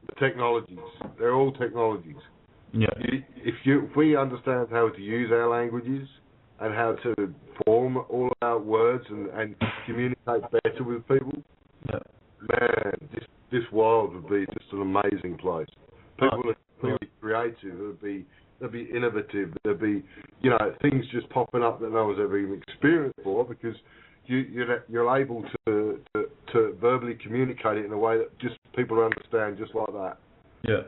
the technologies, they're all technologies. Yeah. If we understand how to use our languages and how to form all our words and communicate better with people, man, this world would be just an amazing place. People are creative. They'll be innovative. There'll be things just popping up that no one's ever even experienced before, because you're able to verbally communicate it in a way that just people understand, just like that. Yeah.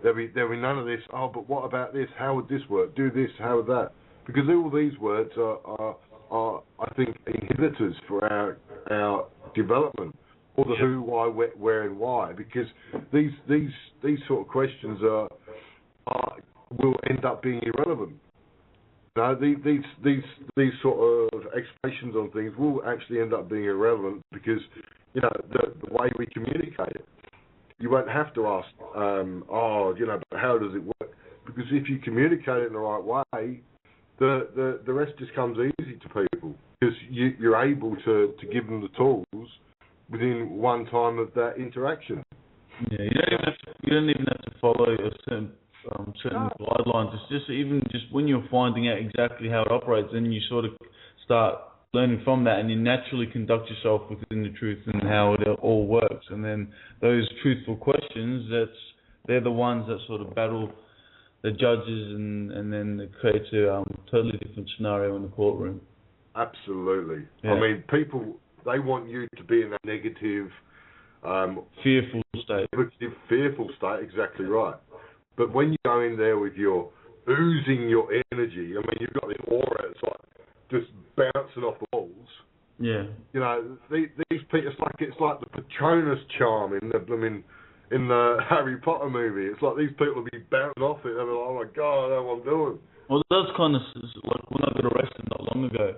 There'll be none of this. Oh, but what about this? How would this work? Do this? How would that? Because all these words are I think, inhibitors for our development. Or the who, why, where, and why. Because these sort of questions will end up being irrelevant. No, these sort of explanations on things will actually end up being irrelevant, because the way we communicate it. You won't have to ask, but how does it work? Because if you communicate it in the right way, the rest just comes easy to people, because you're able to give them the tools within one time of that interaction. Yeah, you don't even have to you don't even have to follow a certain guidelines. It's just even just when you're finding out exactly how it operates, then you sort of start learning from that, and you naturally conduct yourself within the truth and how it all works. And then those truthful questions, they're the ones that sort of battle the judges, and then it creates a totally different scenario in the courtroom. Absolutely. Yeah. I mean, people, they want you to be in that negative, fearful state. Fearful state, exactly right. But when you go in there with your oozing your energy, I mean, you've got this aura, it's like just bouncing off the walls. Yeah. You know, these people, it's like the Patronus charm in the Harry Potter movie. It's like these people will be bouncing off it, and they're like, oh my God, I know what I'm doing. Well, that's kind of like when I got arrested not long ago,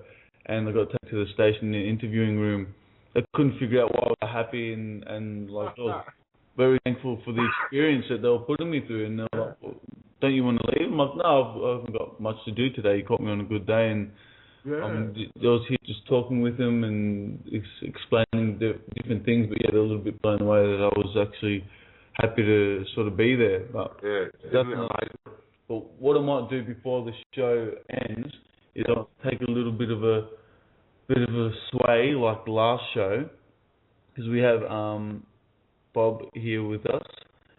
and I got taken to the station in the interviewing room. They couldn't figure out why I was happy and like I was very thankful for the experience that they were putting me through. And they were like, well, don't you want to leave? I'm like, no, I haven't got much to do today. You caught me on a good day, and I was here just talking with them and explaining different things. But yeah, they're a little bit blown away that I was actually happy to sort of be there. But But what I might do before the show ends is I'll take a little bit of a sway like the last show, because we have Bob here with us.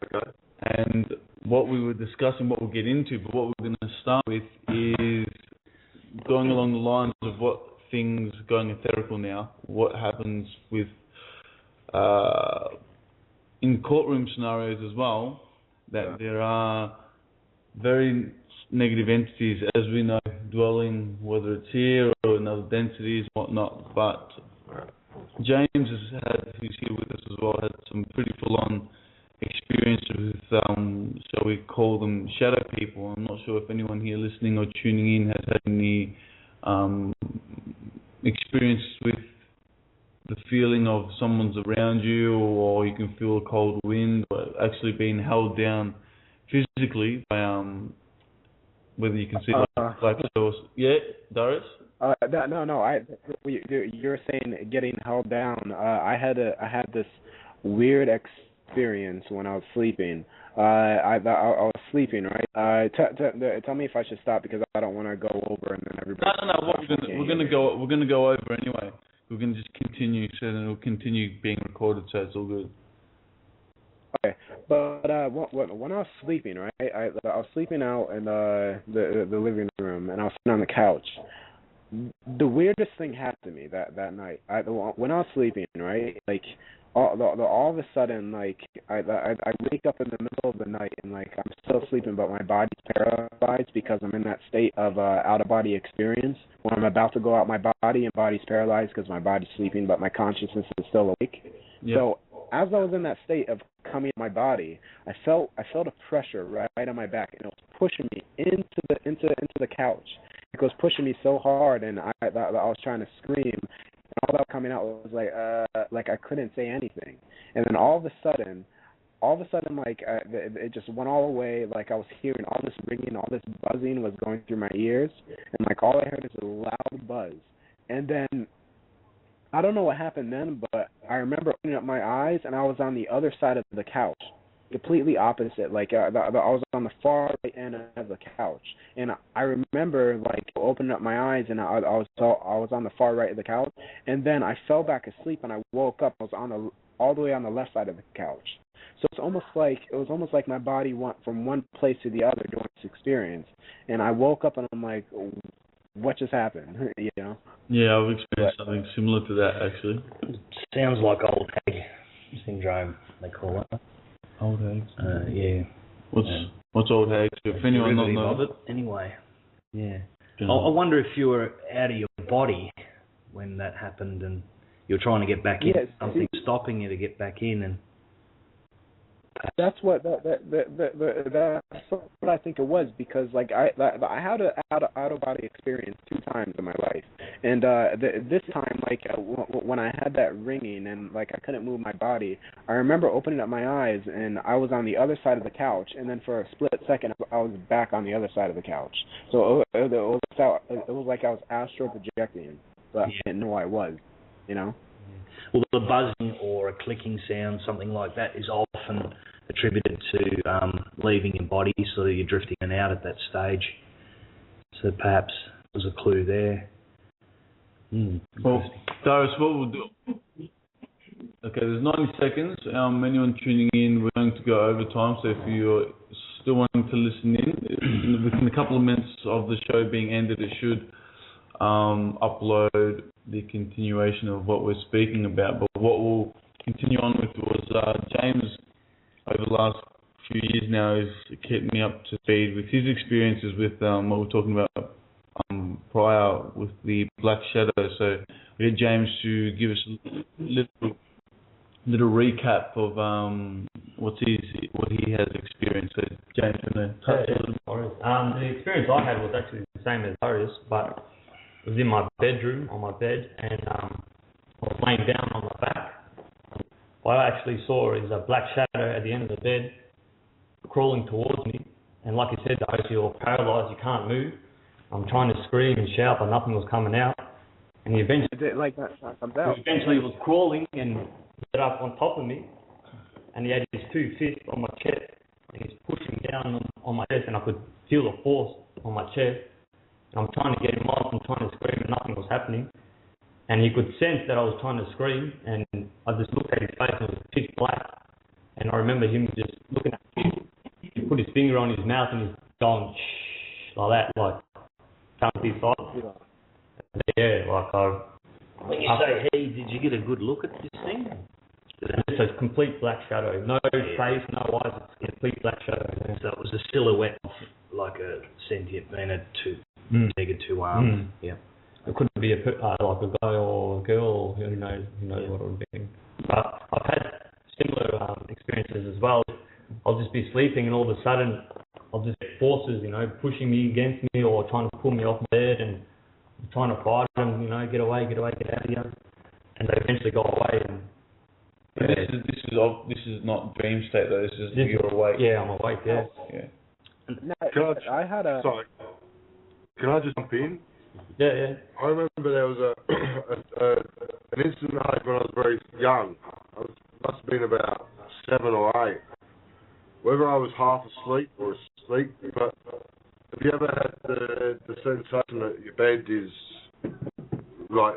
Okay. And what we were discussing, what we'll get into, but what we're going to start with is going along the lines of what things going etherical now, what happens with in courtroom scenarios as well, that there are very negative entities, as we know, dwelling, whether it's here or in other densities, whatnot. But James who's here with us as well, had some pretty full-on experience with, shall we call them, shadow people. I'm not sure if anyone here listening or tuning in has had any experience with the feeling of someone's around you, or you can feel a cold wind, or actually being held down physically by whether you can see like black shadows. Yeah, Darius? No. You're saying getting held down. I had this weird experience when I was sleeping. I was sleeping, right? Tell me if I should stop, because I don't want to go over and then everybody. No. We're gonna go over anyway. We're gonna just continue, so then it'll continue being recorded, so it's all good. Okay, but when I was sleeping, right, I was sleeping out in the living room, and I was sitting on the couch. The weirdest thing happened to me that night. When I was sleeping, right, like all of a sudden, like I wake up in the middle of the night, and like I'm still sleeping, but my body's paralyzed because I'm in that state of out of body experience when I'm about to go out my body, and body's paralyzed because my body's sleeping, but my consciousness is still awake. Yep. So as I was in that state of coming in my body, I felt a pressure right on my back, and it was pushing me into the couch. It was pushing me so hard, and I was trying to scream, and all that was coming out was like I couldn't say anything. And then all of a sudden, like it just went all away. Like I was hearing all this ringing, all this buzzing was going through my ears, and like all I heard is a loud buzz. And then I don't know what happened then, but I remember opening up my eyes, and I was on the other side of the couch, completely opposite. Like I was on the far right end of the couch, and I remember like opening up my eyes, and I was on the far right of the couch, and then I fell back asleep, and I woke up. I was all the way on the left side of the couch. So it was almost like my body went from one place to the other during this experience, and I woke up, and I'm like, what just happened? You know? Yeah, I've experienced something similar to that, actually. Sounds like old hag syndrome, they call it. Old hags? Yeah. What's old hags? If anyone not knows it? Anyway, yeah. I wonder if you were out of your body when that happened, and you're trying to get back in. Something stopping you to get back in, and that's what I think it was, because like I had an out of body experience 2 times in my life, and this time, like when I had that ringing and like I couldn't move my body, I remember opening up my eyes, and I was on the other side of the couch, and then for a split second I was back on the other side of the couch. So it was like I was astral projecting, but I didn't know I was, you know. Well, the buzzing or a clicking sound, something like that, is often attributed to leaving your body, so that you're drifting in and out at that stage. So perhaps there's a clue there. Well, Darius, what we'll do... Okay, there's 90 seconds. Anyone tuning in, we're going to go over time, so if you're still wanting to listen in, within a couple of minutes of the show being ended, it should upload the continuation of what we're speaking about. But what we'll continue on with was James, over the last few years now, has kept me up to speed with his experiences with what we were talking about prior with the Black Shadow. So we get James to give us a little recap of what he has experienced. So James, I'm going to touch a little bit. The experience I had was actually the same as Darius, but it was in my bedroom, on my bed, and I was laying down on my back. What I actually saw is a black shadow at the end of the bed crawling towards me, and like you said, Darius, you're paralysed, you can't move. I'm trying to scream and shout, but nothing was coming out, and he eventually was crawling and set up on top of me, and he had his 2 fists on my chest, and he's pushing down on my chest, and I could feel the force on my chest, and I'm trying to get him off and trying to scream, and nothing was happening, and he could sense that I was trying to scream, and I just looked at his face, and it was pitch black, and I remember him just looking at me. He put his finger on his mouth, and he's going shh, like that, like can't be silent. Yeah, like When you say he, did you get a good look at this thing? It's a complete black shadow. No face, no eyes. It's a complete black shadow. So it was a silhouette, like a sentient being a two arm. Yeah. It couldn't be like a guy or a girl, or who knows what it would be. But I've had similar experiences as well. I'll just be sleeping, and all of a sudden, I'll just get forces, pushing me against me, or trying to pull me off my bed, and I'm trying to fight them, get away, get out of here, and they eventually go away. And this is not dream state though. This is you're awake. Yeah, I'm awake. Yeah. Can I just jump in? Yeah. I remember there was an incident I had when I was very young. Must have been about 7 or 8. Whether I was half asleep or asleep, but have you ever had the sensation that your bed is like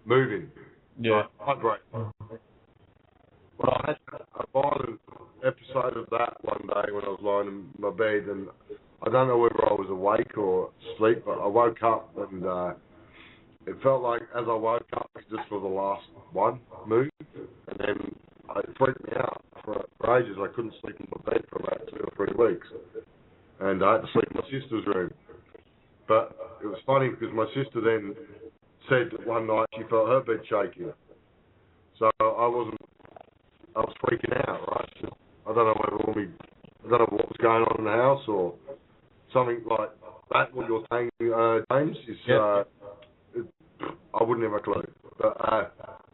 moving? Yeah. Like vibrating. Well, I had a violent episode of that one day when I was lying in my bed, and I don't know whether I was awake or asleep, but I woke up, and it felt like as I woke up, just for the last one move, and then it freaked me out for ages. I couldn't sleep in my bed for about 2 or 3 weeks, and I had to sleep in my sister's room. But it was funny because my sister then said one night she felt her bed shaking, so I was freaking out, right? I don't know what was going on in the house or something like that. What you're saying, James, is I wouldn't have a clue. But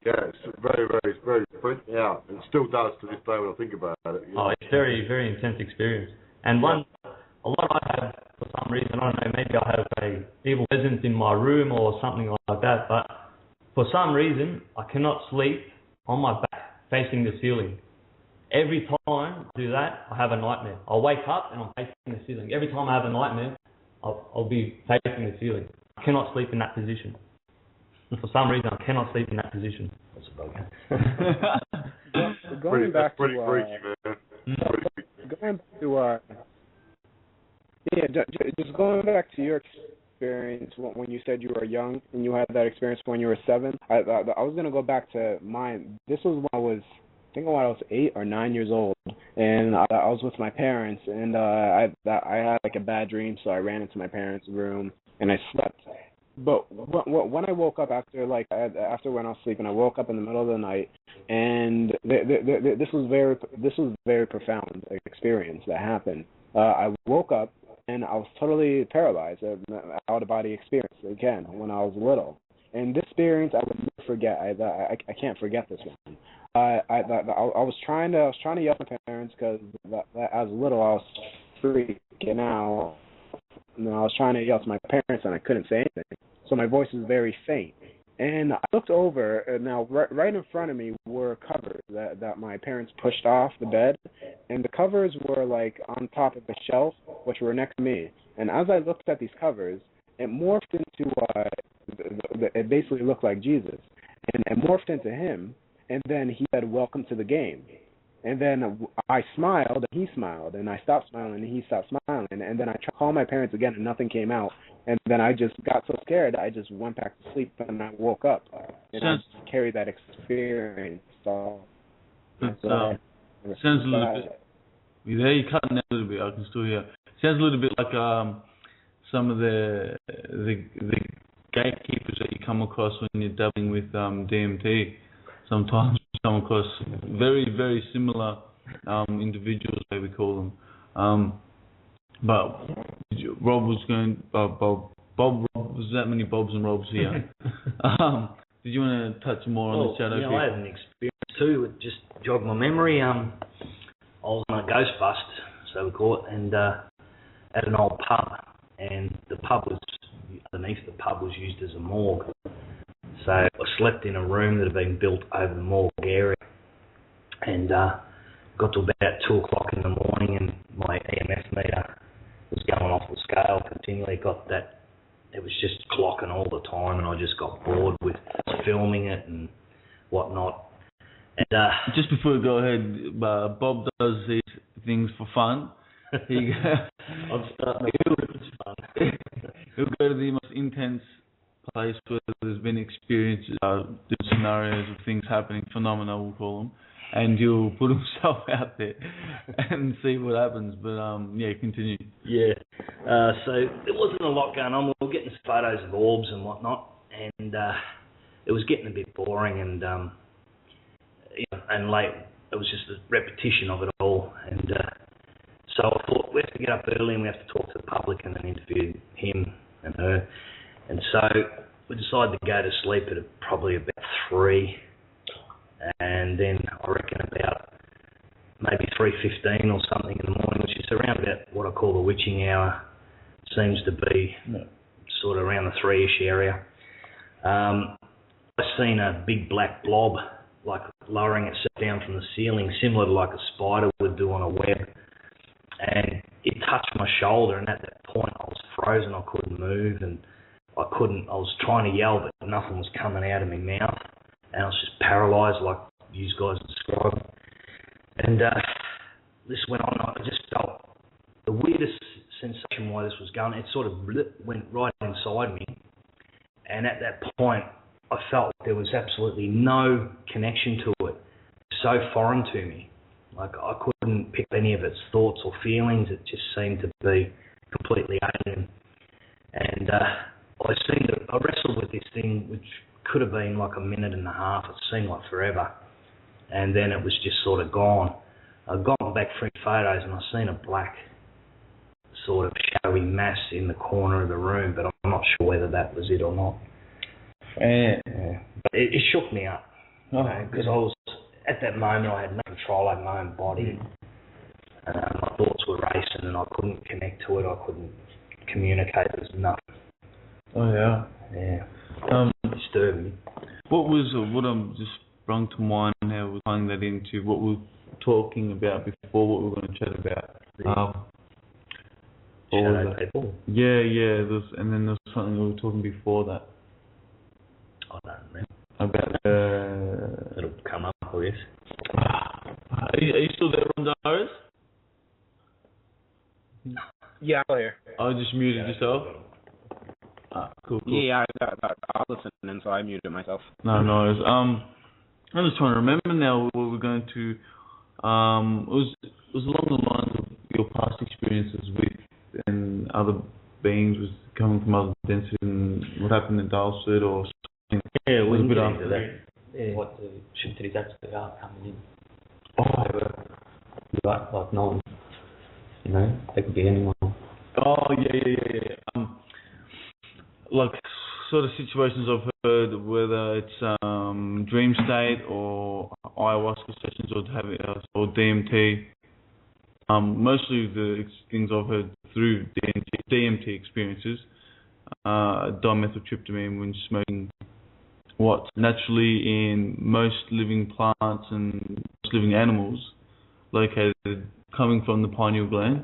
it's very, very, very freaked me out, and still does to this day when I think about it. It's very, very intense experience. And a lot I have for some reason, I don't know, maybe I have a evil presence in my room or something like that. But for some reason, I cannot sleep on my back facing the ceiling. Every time I do that, I have a nightmare. I'll wake up and I'm facing the ceiling. Every time I have a nightmare, I'll be facing the ceiling. I cannot sleep in that position. And for some reason, I cannot sleep in that position. That's a bug. Going back to just going back to your experience when you said you were young and you had that experience when you were 7. I was going to go back to mine. This was when I was 8 or 9 years old, and I was with my parents, and I had like a bad dream, so I ran into my parents' room and I slept. But when I woke up after when I was sleeping, I woke up in the middle of the night, and this was very profound experience that happened. I woke up and I was totally paralyzed, out of body experience again when I was little. And this experience I would never forget. I can't forget this one. I was trying to yell at my parents because as little I was freaking out. And I was trying to yell to my parents and I couldn't say anything. So my voice is very faint. And I looked over, and now right in front of me were covers that my parents pushed off the bed, and the covers were like on top of the shelf, which were next to me. And as I looked at these covers, it morphed into it basically looked like Jesus, and it morphed into him. And then he said, "Welcome to the game." And then I smiled, and he smiled, and I stopped smiling, and he stopped smiling. And then I tried to call my parents again, and nothing came out. And then I just got so scared, I just went back to sleep, and I woke up. And I just carried that experience. So, sounds a little bit. There, you're cutting out a little bit. I can still hear. Sounds a little bit like some of the gatekeepers that you come across when you're dabbling with DMT. Sometimes you come across very, very similar individuals, as we call them. But Rob was going. Bob, was that many Bobs and Robs here? Did you want to touch more on the shadow? I had an experience too. It just jogged my memory. I was on a ghost bust, so we call it, and at an old pub, and the pub was underneath. The pub was used as a morgue. So I slept in a room that had been built over the morgue area, and got to about 2 o'clock in the morning, and my EMF meter was going off the scale continually. Got that, it was just clocking all the time, and I just got bored with filming it and whatnot. And just before we go ahead, Bob does these things for fun. I'm starting to feel it's fun. He'll go to the most intense place where there's been experiences, scenarios of things happening, phenomena we'll call them, and he'll put himself out there and see what happens. But continue. Yeah. So there wasn't a lot going on. We were getting photos of orbs and whatnot, and it was getting a bit boring, and and late. It was just a repetition of it all, and so I thought we have to get up early and we have to talk to the public and then interview him and her. And so we decided to go to sleep at probably about 3, and then I reckon about maybe 3:15 or something in the morning, which is around about what I call the witching hour, seems to be sort of around the 3-ish area. I seen a big black blob, like lowering itself down from the ceiling, similar to like a spider would do on a web, and it touched my shoulder, and at that point I was frozen. I couldn't move, and I was trying to yell, but nothing was coming out of my mouth, and I was just paralysed, like you guys described. And this went on. I just felt the weirdest sensation while this was going. It sort of went right inside me, and at that point, I felt there was absolutely no connection to it. So foreign to me, like I couldn't pick any of its thoughts or feelings. It just seemed to be completely alien, and I wrestled with this thing, which could have been like a minute and a half. It seemed like forever. And then it was just sort of gone. I've gone back 3 photos and I've seen a black sort of shadowy mass in the corner of the room, but I'm not sure whether that was it or not. Yeah. But it shook me up, because I was, at that moment, I had no control over my own body. My thoughts were racing and I couldn't connect to it. I couldn't communicate. There was nothing. Oh yeah. Yeah. Disturbing. What I'm just sprung to mind now, we're tying that into what we were talking about before, what we were going to chat about. Shadow people. Yeah. And then there was something we were talking before that. I don't remember. About it'll come up, I guess. Are you still there, Rondaris? Yeah, I'm here. I just muted yourself. Cool. Yeah, I was listening, so I muted myself. No worries. I'm just trying to remember now what we're going to. It was along the lines of your past experiences with and other beings, was coming from other densities, and what happened in Dalsford or something. Yeah, we can get into that. Yeah. What the Shintiris actually are coming in. Like no one, they could be anyone. Oh yeah. Like sort of situations I've heard, whether it's dream state or ayahuasca sessions or DMT. Mostly the things I've heard through DMT experiences, dimethyltryptamine when smoking what's naturally in most living plants and most living animals located coming from the pineal gland,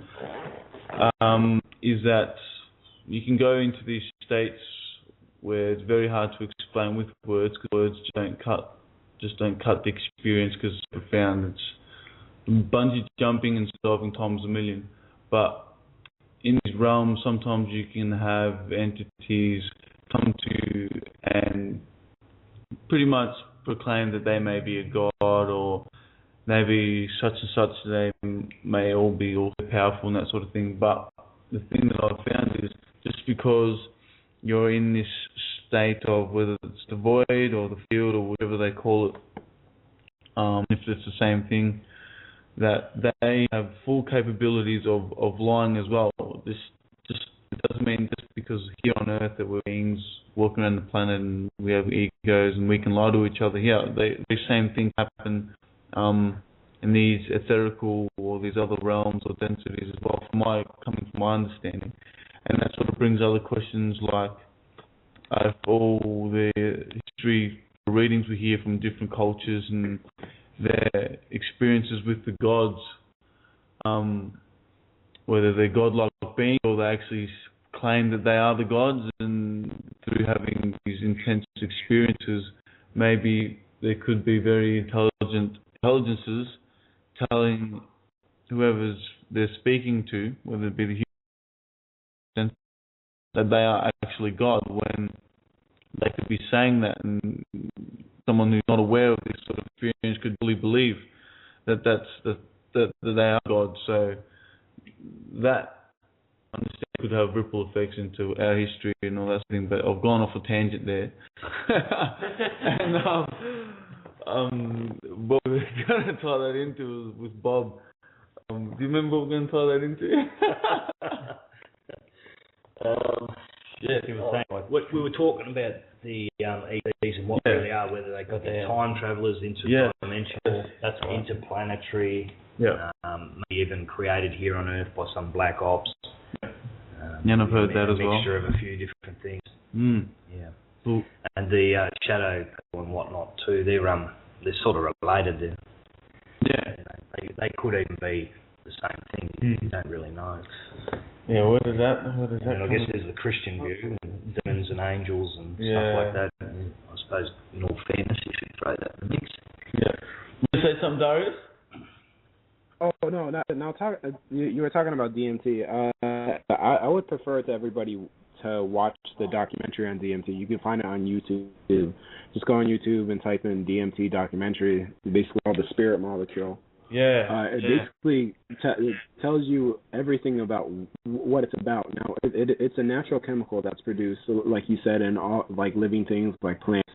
is that you can go into these states where it's very hard to explain with words, because words just don't cut the experience, because it's profound. It's bungee jumping and solving times a million. But in these realms, sometimes you can have entities come to and pretty much proclaim that they may be a god, or maybe such and such, they may all be all powerful and that sort of thing. But the thing that I've found is, just because you're in this state of, whether it's the void or the field or whatever they call it, if it's the same thing, that they have full capabilities of lying as well. This just, it doesn't mean just because here on Earth that we're beings walking around the planet and we have egos and we can lie to each other. Yeah, the same things happen in these etherical or these other realms or densities as well, coming from my understanding. And that sort of brings other questions like, if all the history readings we hear from different cultures and their experiences with the gods, whether they're godlike beings or they actually claim that they are the gods, and through having these intense experiences, maybe there could be very intelligent intelligences telling whoever's they're speaking to, whether it be the human, that they are actually God, when they could be saying that, and someone who's not aware of this sort of experience could really believe that that they are God. So that, I understand, could have ripple effects into our history and all that thing. But I've gone off a tangent there. And what we're going to tie that into with Bob. Do you remember what we're going to tie that into? Yeah, he was saying, like, what we were talking about the ETs and what they really are, whether they got their time travelers, interdimensional, that's interplanetary, maybe even created here on Earth by some black ops. I've heard that as well. A mixture of a few different things. Yeah. Cool. And the shadow people and whatnot too. They're sort of related. They could even be the same thing. You don't really know. Yeah, where does that I guess there's the Christian view, and demons and angels and stuff like that. And I suppose, in all fairness, you should throw that in the mix. Yeah. You say something, Darius? Oh no! You were talking about DMT. I would prefer to everybody to watch the documentary on DMT. You can find it on YouTube. Just go on YouTube and type in DMT documentary. It's basically called the Spirit Molecule. Yeah. It basically tells you everything about what it's about. Now, it's a natural chemical that's produced, like you said, in all like living things like plants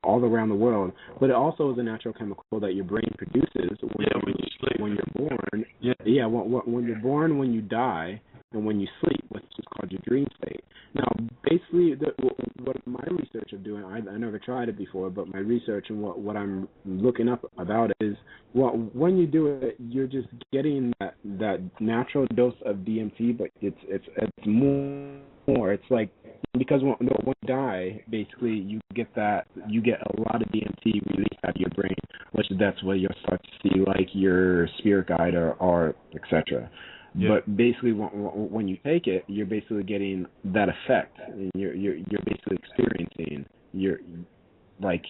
all around the world. But it also is a natural chemical that your brain produces when you sleep, when you're born. Yeah. When you're born, when you die, and when you sleep, which is called your dream state. Now, basically, what my research of doing, I never tried it before, but my research and what I'm looking up about it is, when you do it, you're just getting that natural dose of DMT, but it's more. It's like, because when you die, basically, you get a lot of DMT released out of your brain, which that's where you'll start to see like your spirit guide or etc. Yeah. But basically, when you take it, you're basically getting that effect, and you're basically experiencing your like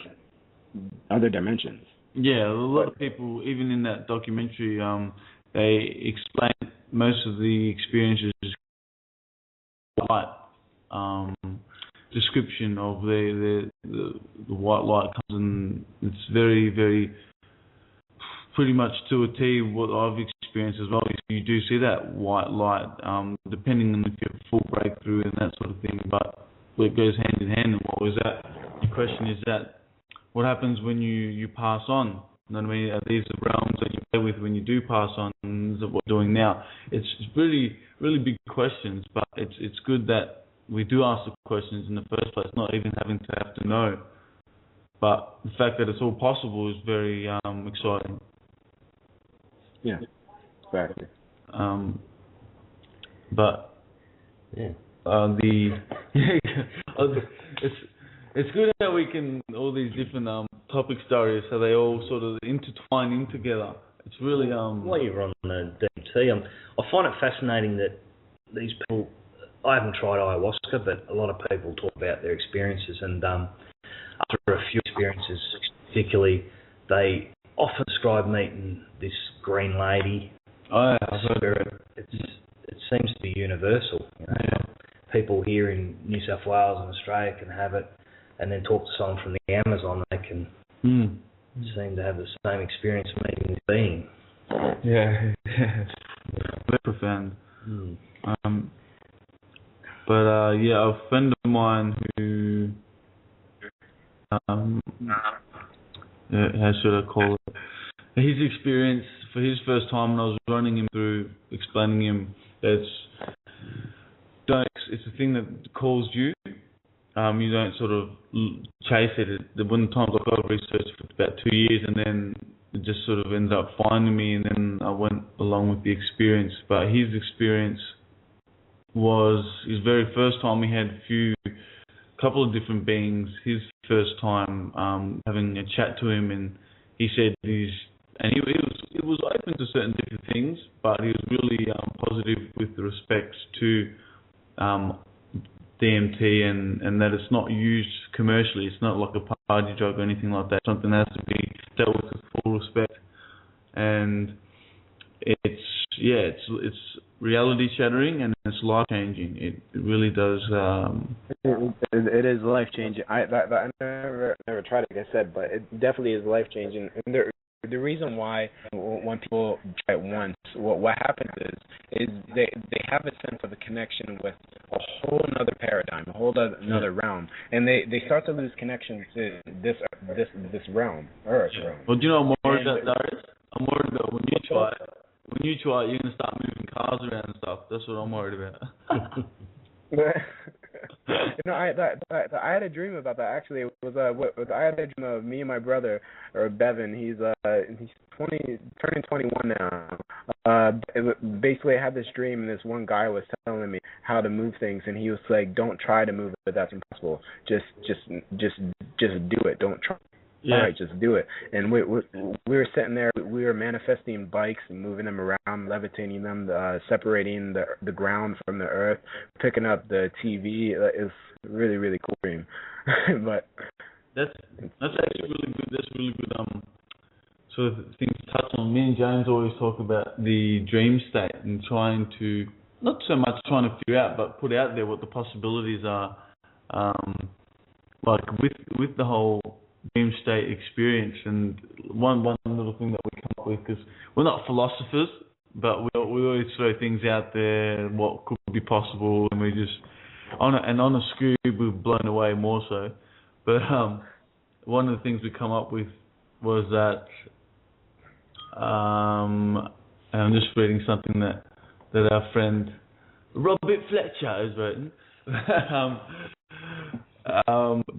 other dimensions. Yeah, a lot of people, even in that documentary, they explain most of the experiences light description of the white light comes, and it's very, very pretty much to a T what I've experienced as well. You do see that white light, depending on if you have full breakthrough and that sort of thing, but it goes hand in hand. And what was that? The question is that what happens when you pass on? You know what I mean? Are these the realms that you play with when you do pass on? And is it what we're doing now? It's really, really big questions, but it's good that we do ask the questions in the first place, not even having to have to know. But the fact that it's all possible is very exciting. Yeah, exactly. But It's good how we can all these different topics, Darius, so they all sort of intertwine in together. It's really While you're on the DMT, I find it fascinating that these people. I haven't tried ayahuasca, but a lot of people talk about their experiences, and after a few experiences, particularly, they often describe meeting this green lady. Oh, yeah, spirit. It seems to be universal. You know? Yeah. People here in New South Wales and Australia can have it, and then talk to someone from the Amazon, they can seem to have the same experience meeting this being. Yeah, very profound. But a friend of mine who, how should I call it? His experience for his first time, and I was running him through, explaining him that it's a thing that calls you. You don't sort of chase it. When times I've researched for about 2 years, and then it just sort of ends up finding me, and then I went along with the experience. But his experience was his very first time. He had a couple of different beings. His first time having a chat to him, and he said he was open to certain different things, but he was really positive with respect to DMT and that it's not used commercially. It's not like a party drug or anything like that. Something that has to be dealt with full respect, and it's reality shattering and it's life changing. It really does. It is life changing. I never tried it, like I said, but it definitely is life changing. And the reason why when people try it once, what happens is they have a sense of a connection with a whole another paradigm, a whole another realm, and they start to lose connection to this realm, Earth. Yeah. Well, do you know what I'm worried about, Darius? I'm worried about when you try it. When you try it, you're going to start moving cars around and stuff. That's what I'm worried about. I had a dream about that. Actually, it was I had a dream of me and my brother, or Bevan. He's turning 21 now. Basically, I had this dream, and this one guy was telling me how to move things, and he was like, "Don't try to move it. That's impossible. Just do it. Don't try." Yeah. All right, just do it. And we were sitting there. We were manifesting bikes and moving them around, levitating them, separating the ground from the earth, picking up the TV. It's really, really cool dream. But that's actually really good. That's really good. So things to touch on. Me and James always talk about the dream state and trying to not so much trying to figure out, but put out there what the possibilities are. Like with the whole dream state experience, and one little thing that we come up with, because we're not philosophers, but we always throw things out there, what could be possible, and we just on a Scoob we're blown away more so. But one of the things we come up with was that, and I'm just reading something that our friend Robert Fletcher has written.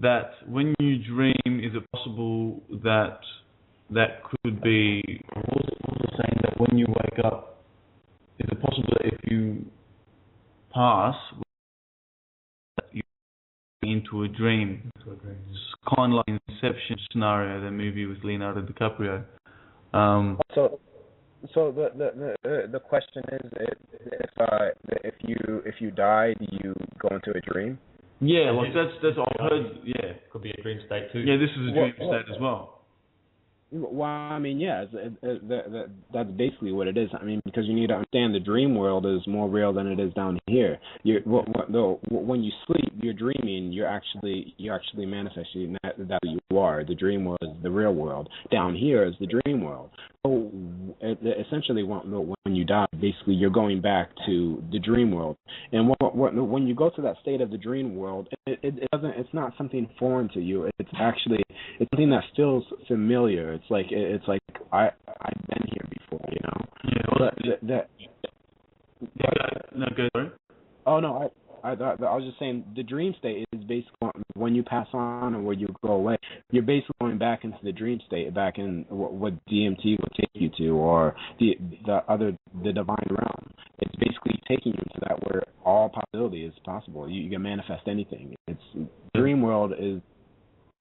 That when you dream, is it possible that could be, what was it saying, that when you wake up, is it possible that if you pass, you into a dream? It's kind of like Inception scenario, the movie with Leonardo DiCaprio. So the question is, if you die, do you go into a dream? Yeah, like that's what I've heard. Yeah, could be a dream state too. Yeah, this is a dream state as well. Well, I mean, yeah, that's basically what it is. I mean, because you need to understand the dream world is more real than it is down here. When you sleep, you're dreaming. You're actually manifesting that you are. The dream world is the real world. Down here is the dream world. So essentially, when you die, basically you're going back to the dream world. And when you go to that state of the dream world, it doesn't. It's not something foreign to you. It's something that feels familiar. It's like I've been here before, you know. Yeah. No, go through. Oh no, I was just saying the dream state is basically when you pass on or when you go away. You're basically going back into the dream state, back in what DMT would take you to, or the divine realm. It's basically taking you to that where all possibility is possible. You can manifest anything. It's dream world is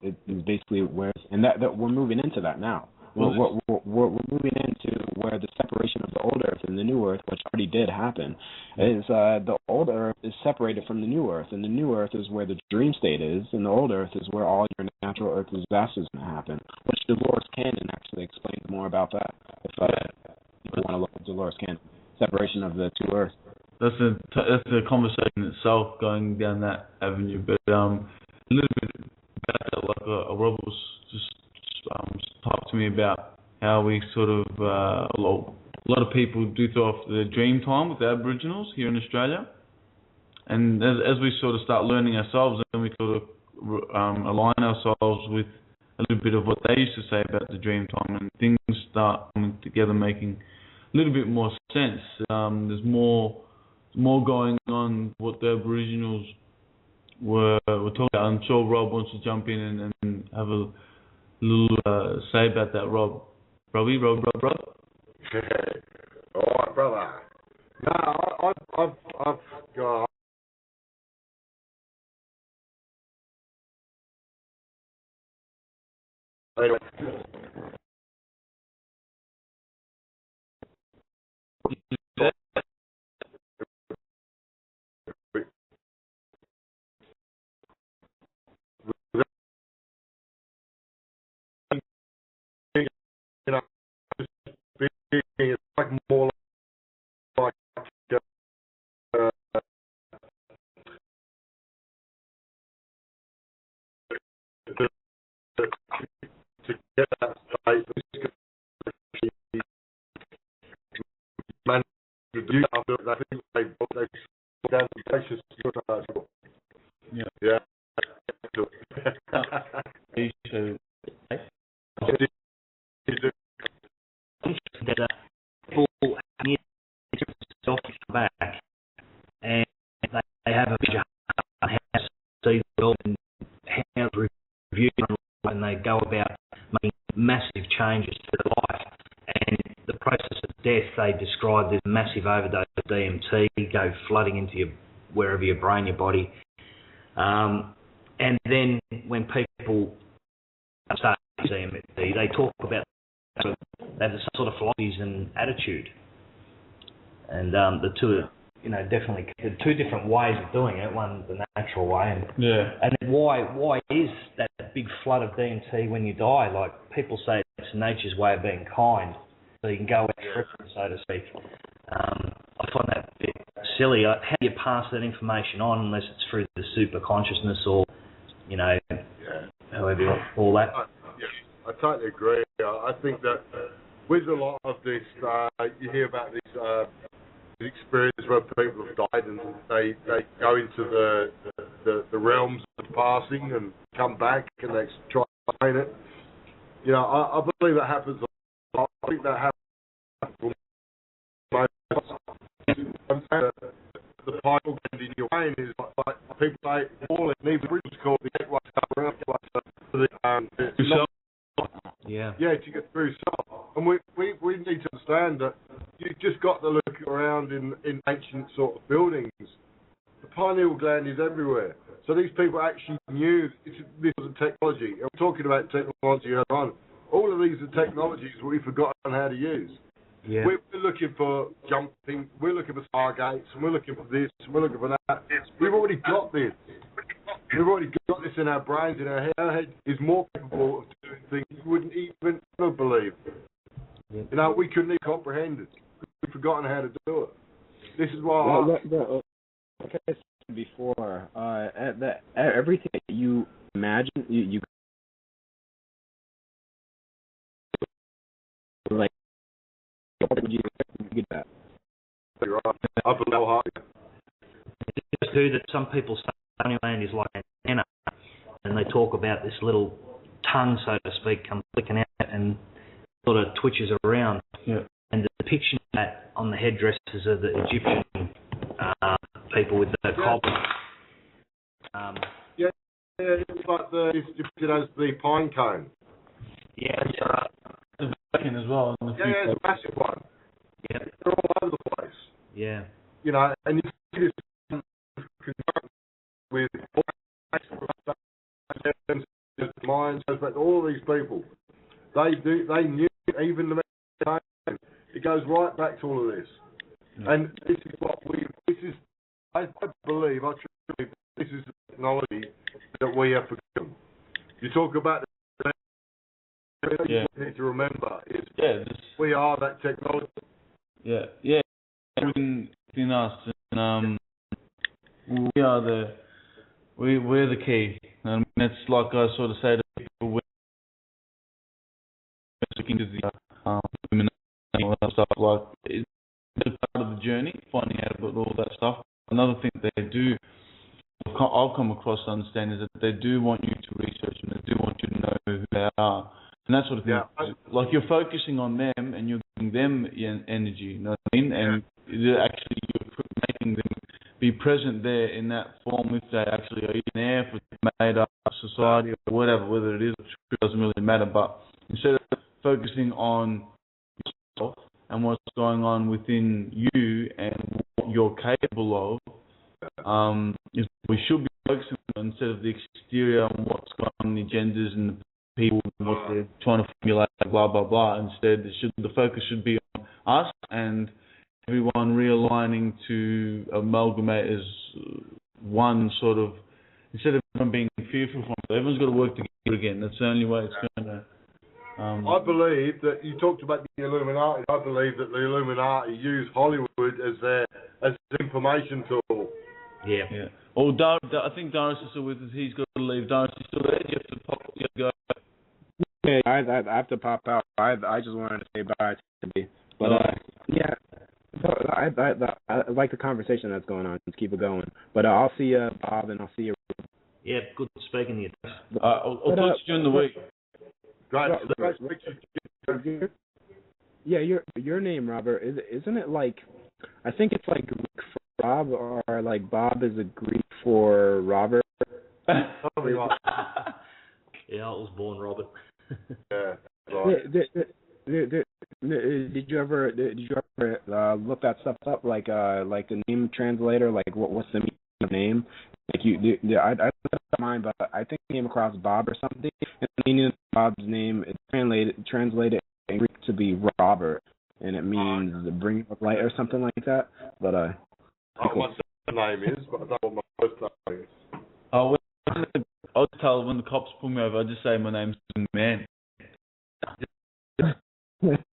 it is basically where, and that we're moving into that now. We're moving into where the separation of the old Earth and the new Earth, which already did happen, is the old Earth is separated from the new Earth, and the new Earth is where the dream state is, and the old Earth is where all your natural Earth disasters going to happen, which Dolores Cannon actually explains more about that, if you want to look at Dolores Cannon, separation of the two Earths. That's a conversation itself, going down that avenue, but a little bit about that, like Rob was just talk to me about how we sort of a lot of people do throw off the dream time with the Aboriginals here in Australia, and as we sort of start learning ourselves, and we sort of align ourselves with a little bit of what they used to say about the dream time, and things start coming together, making a little bit more sense. There's more going on what the Aboriginals were talking about. I'm sure Rob wants to jump in and have a little say about that, Rob. Rob. All right, brother. No, I've got. Anyway. You know, it's like more like to get that state, managed to do after I think they down the places. Yeah. That people need to back, and they have a vision of how to see the world and how to review and they go about making massive changes to their life. And the process of death they describe as massive overdose of DMT, go flooding into wherever your brain, your body. And then when people start DMT, they talk about they have the sort of philosophies and attitude, and the two, definitely two different ways of doing it. One the natural way, and why is that big flood of DMT when you die? Like people say, it's nature's way of being kind, so you can go out tripping, so to speak. I find that a bit silly. How do you pass that information on unless it's through the super consciousness or, however you want to call that? I totally agree. I think that with a lot of this, you hear about these experiences where people have died and they go into the realms of passing and come back and they try to explain it. I believe that happens a lot. I think that happens the pineal gland in your brain is like people say, all it needs is called the gateway around to get through self. And we need to understand that you've just got to look around in ancient sort of buildings. The pineal gland is everywhere. So these people actually knew this was a technology. And we're talking about technology earlier on. All of these are technologies we've forgotten how to use. Yeah. We're looking for jumping, we're looking for stargates, and we're looking for this, and we're looking for that. We've already got this. We've already got this in our brains, in our head. Our head is more capable of doing things you wouldn't even ever believe. Yeah. We couldn't even comprehend it. We've forgotten how to do it. This is why like I said before, everything that you imagine, you like, what would you get that? You're right. Up a little higher. It's true that some people say Land is like an antenna, and they talk about this little tongue, so to speak, comes flicking out and sort of twitches around. Yeah. And the depiction of that on the headdresses of the Egyptian people with the cobble. It's like it's depicted as the pine cone. Yeah, the Vatican as well. It's a massive one. Yeah, they're all over the place. Yeah, and you see this with Mayans, goes back to all of these people. They knew, even the Mediterranean. It goes right back to all of this. Yeah. And this is I truly believe, this is the technology that we have become. You talk about the you need to remember is we are that technology. Yeah. Within us, and we're the key. I mean, that's like I sort of say to people, we're looking to the illumination, all that stuff. Like it's part of the journey, finding out about all that stuff. Another thing they do, I've come across to understand, is that they do want you to research and they do want you to know who they are. And that sort of thing. Yeah. Like you're focusing on them and you're giving them energy, you know what I mean? And you're making them be present there in that form if they actually are even there, if it's made up society or whatever, whether it is or it doesn't really matter. But instead of focusing on yourself and what's going on within you and what you're capable of, is we should be focusing on instead of the exterior and what's going on in the agendas and the people and what they're trying to formulate, blah blah blah. Instead, the focus should be on us and everyone realigning to amalgamate as one sort of. Instead of everyone being fearful from it, everyone's got to work together again. That's the only way it's going to. I believe that you talked about the Illuminati. I believe that the Illuminati use Hollywood as their information tool. Yeah. Oh, I think Darius is still with us. He's got to leave. Darius, you still there? You have to pop. You have to go. Yeah, I have to pop out. I just wanted to say bye to me. But yeah, so I like the conversation that's going on. Let's keep it going. But I'll see you, Bob, and I'll see you. Yeah, good speaking to you. I'll talk to you during the week. Yeah, your name, Robert, isn't it like? I think it's like Greek for Rob, or like Bob is a Greek for Robert. Yeah, I was born Robert. Yeah. Right. Did you ever look that stuff up, like the name translator, like what's the meaning of the name? Like I looked up mine, but I think I came across Bob or something, and the meaning of Bob's name is translated in Greek to be Robert, and it means bringing up light or something like that. But what the name is, but I don't know what my first name is. I'll tell when the cops pull me over. I just say my name's Man. Man.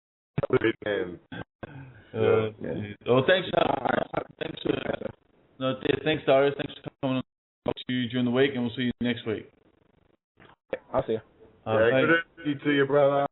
Oh, thanks. Thanks, Darius. Thanks for coming on. Talk to you during the week, and we'll see you next week. I'll see you. Good to see you, brother.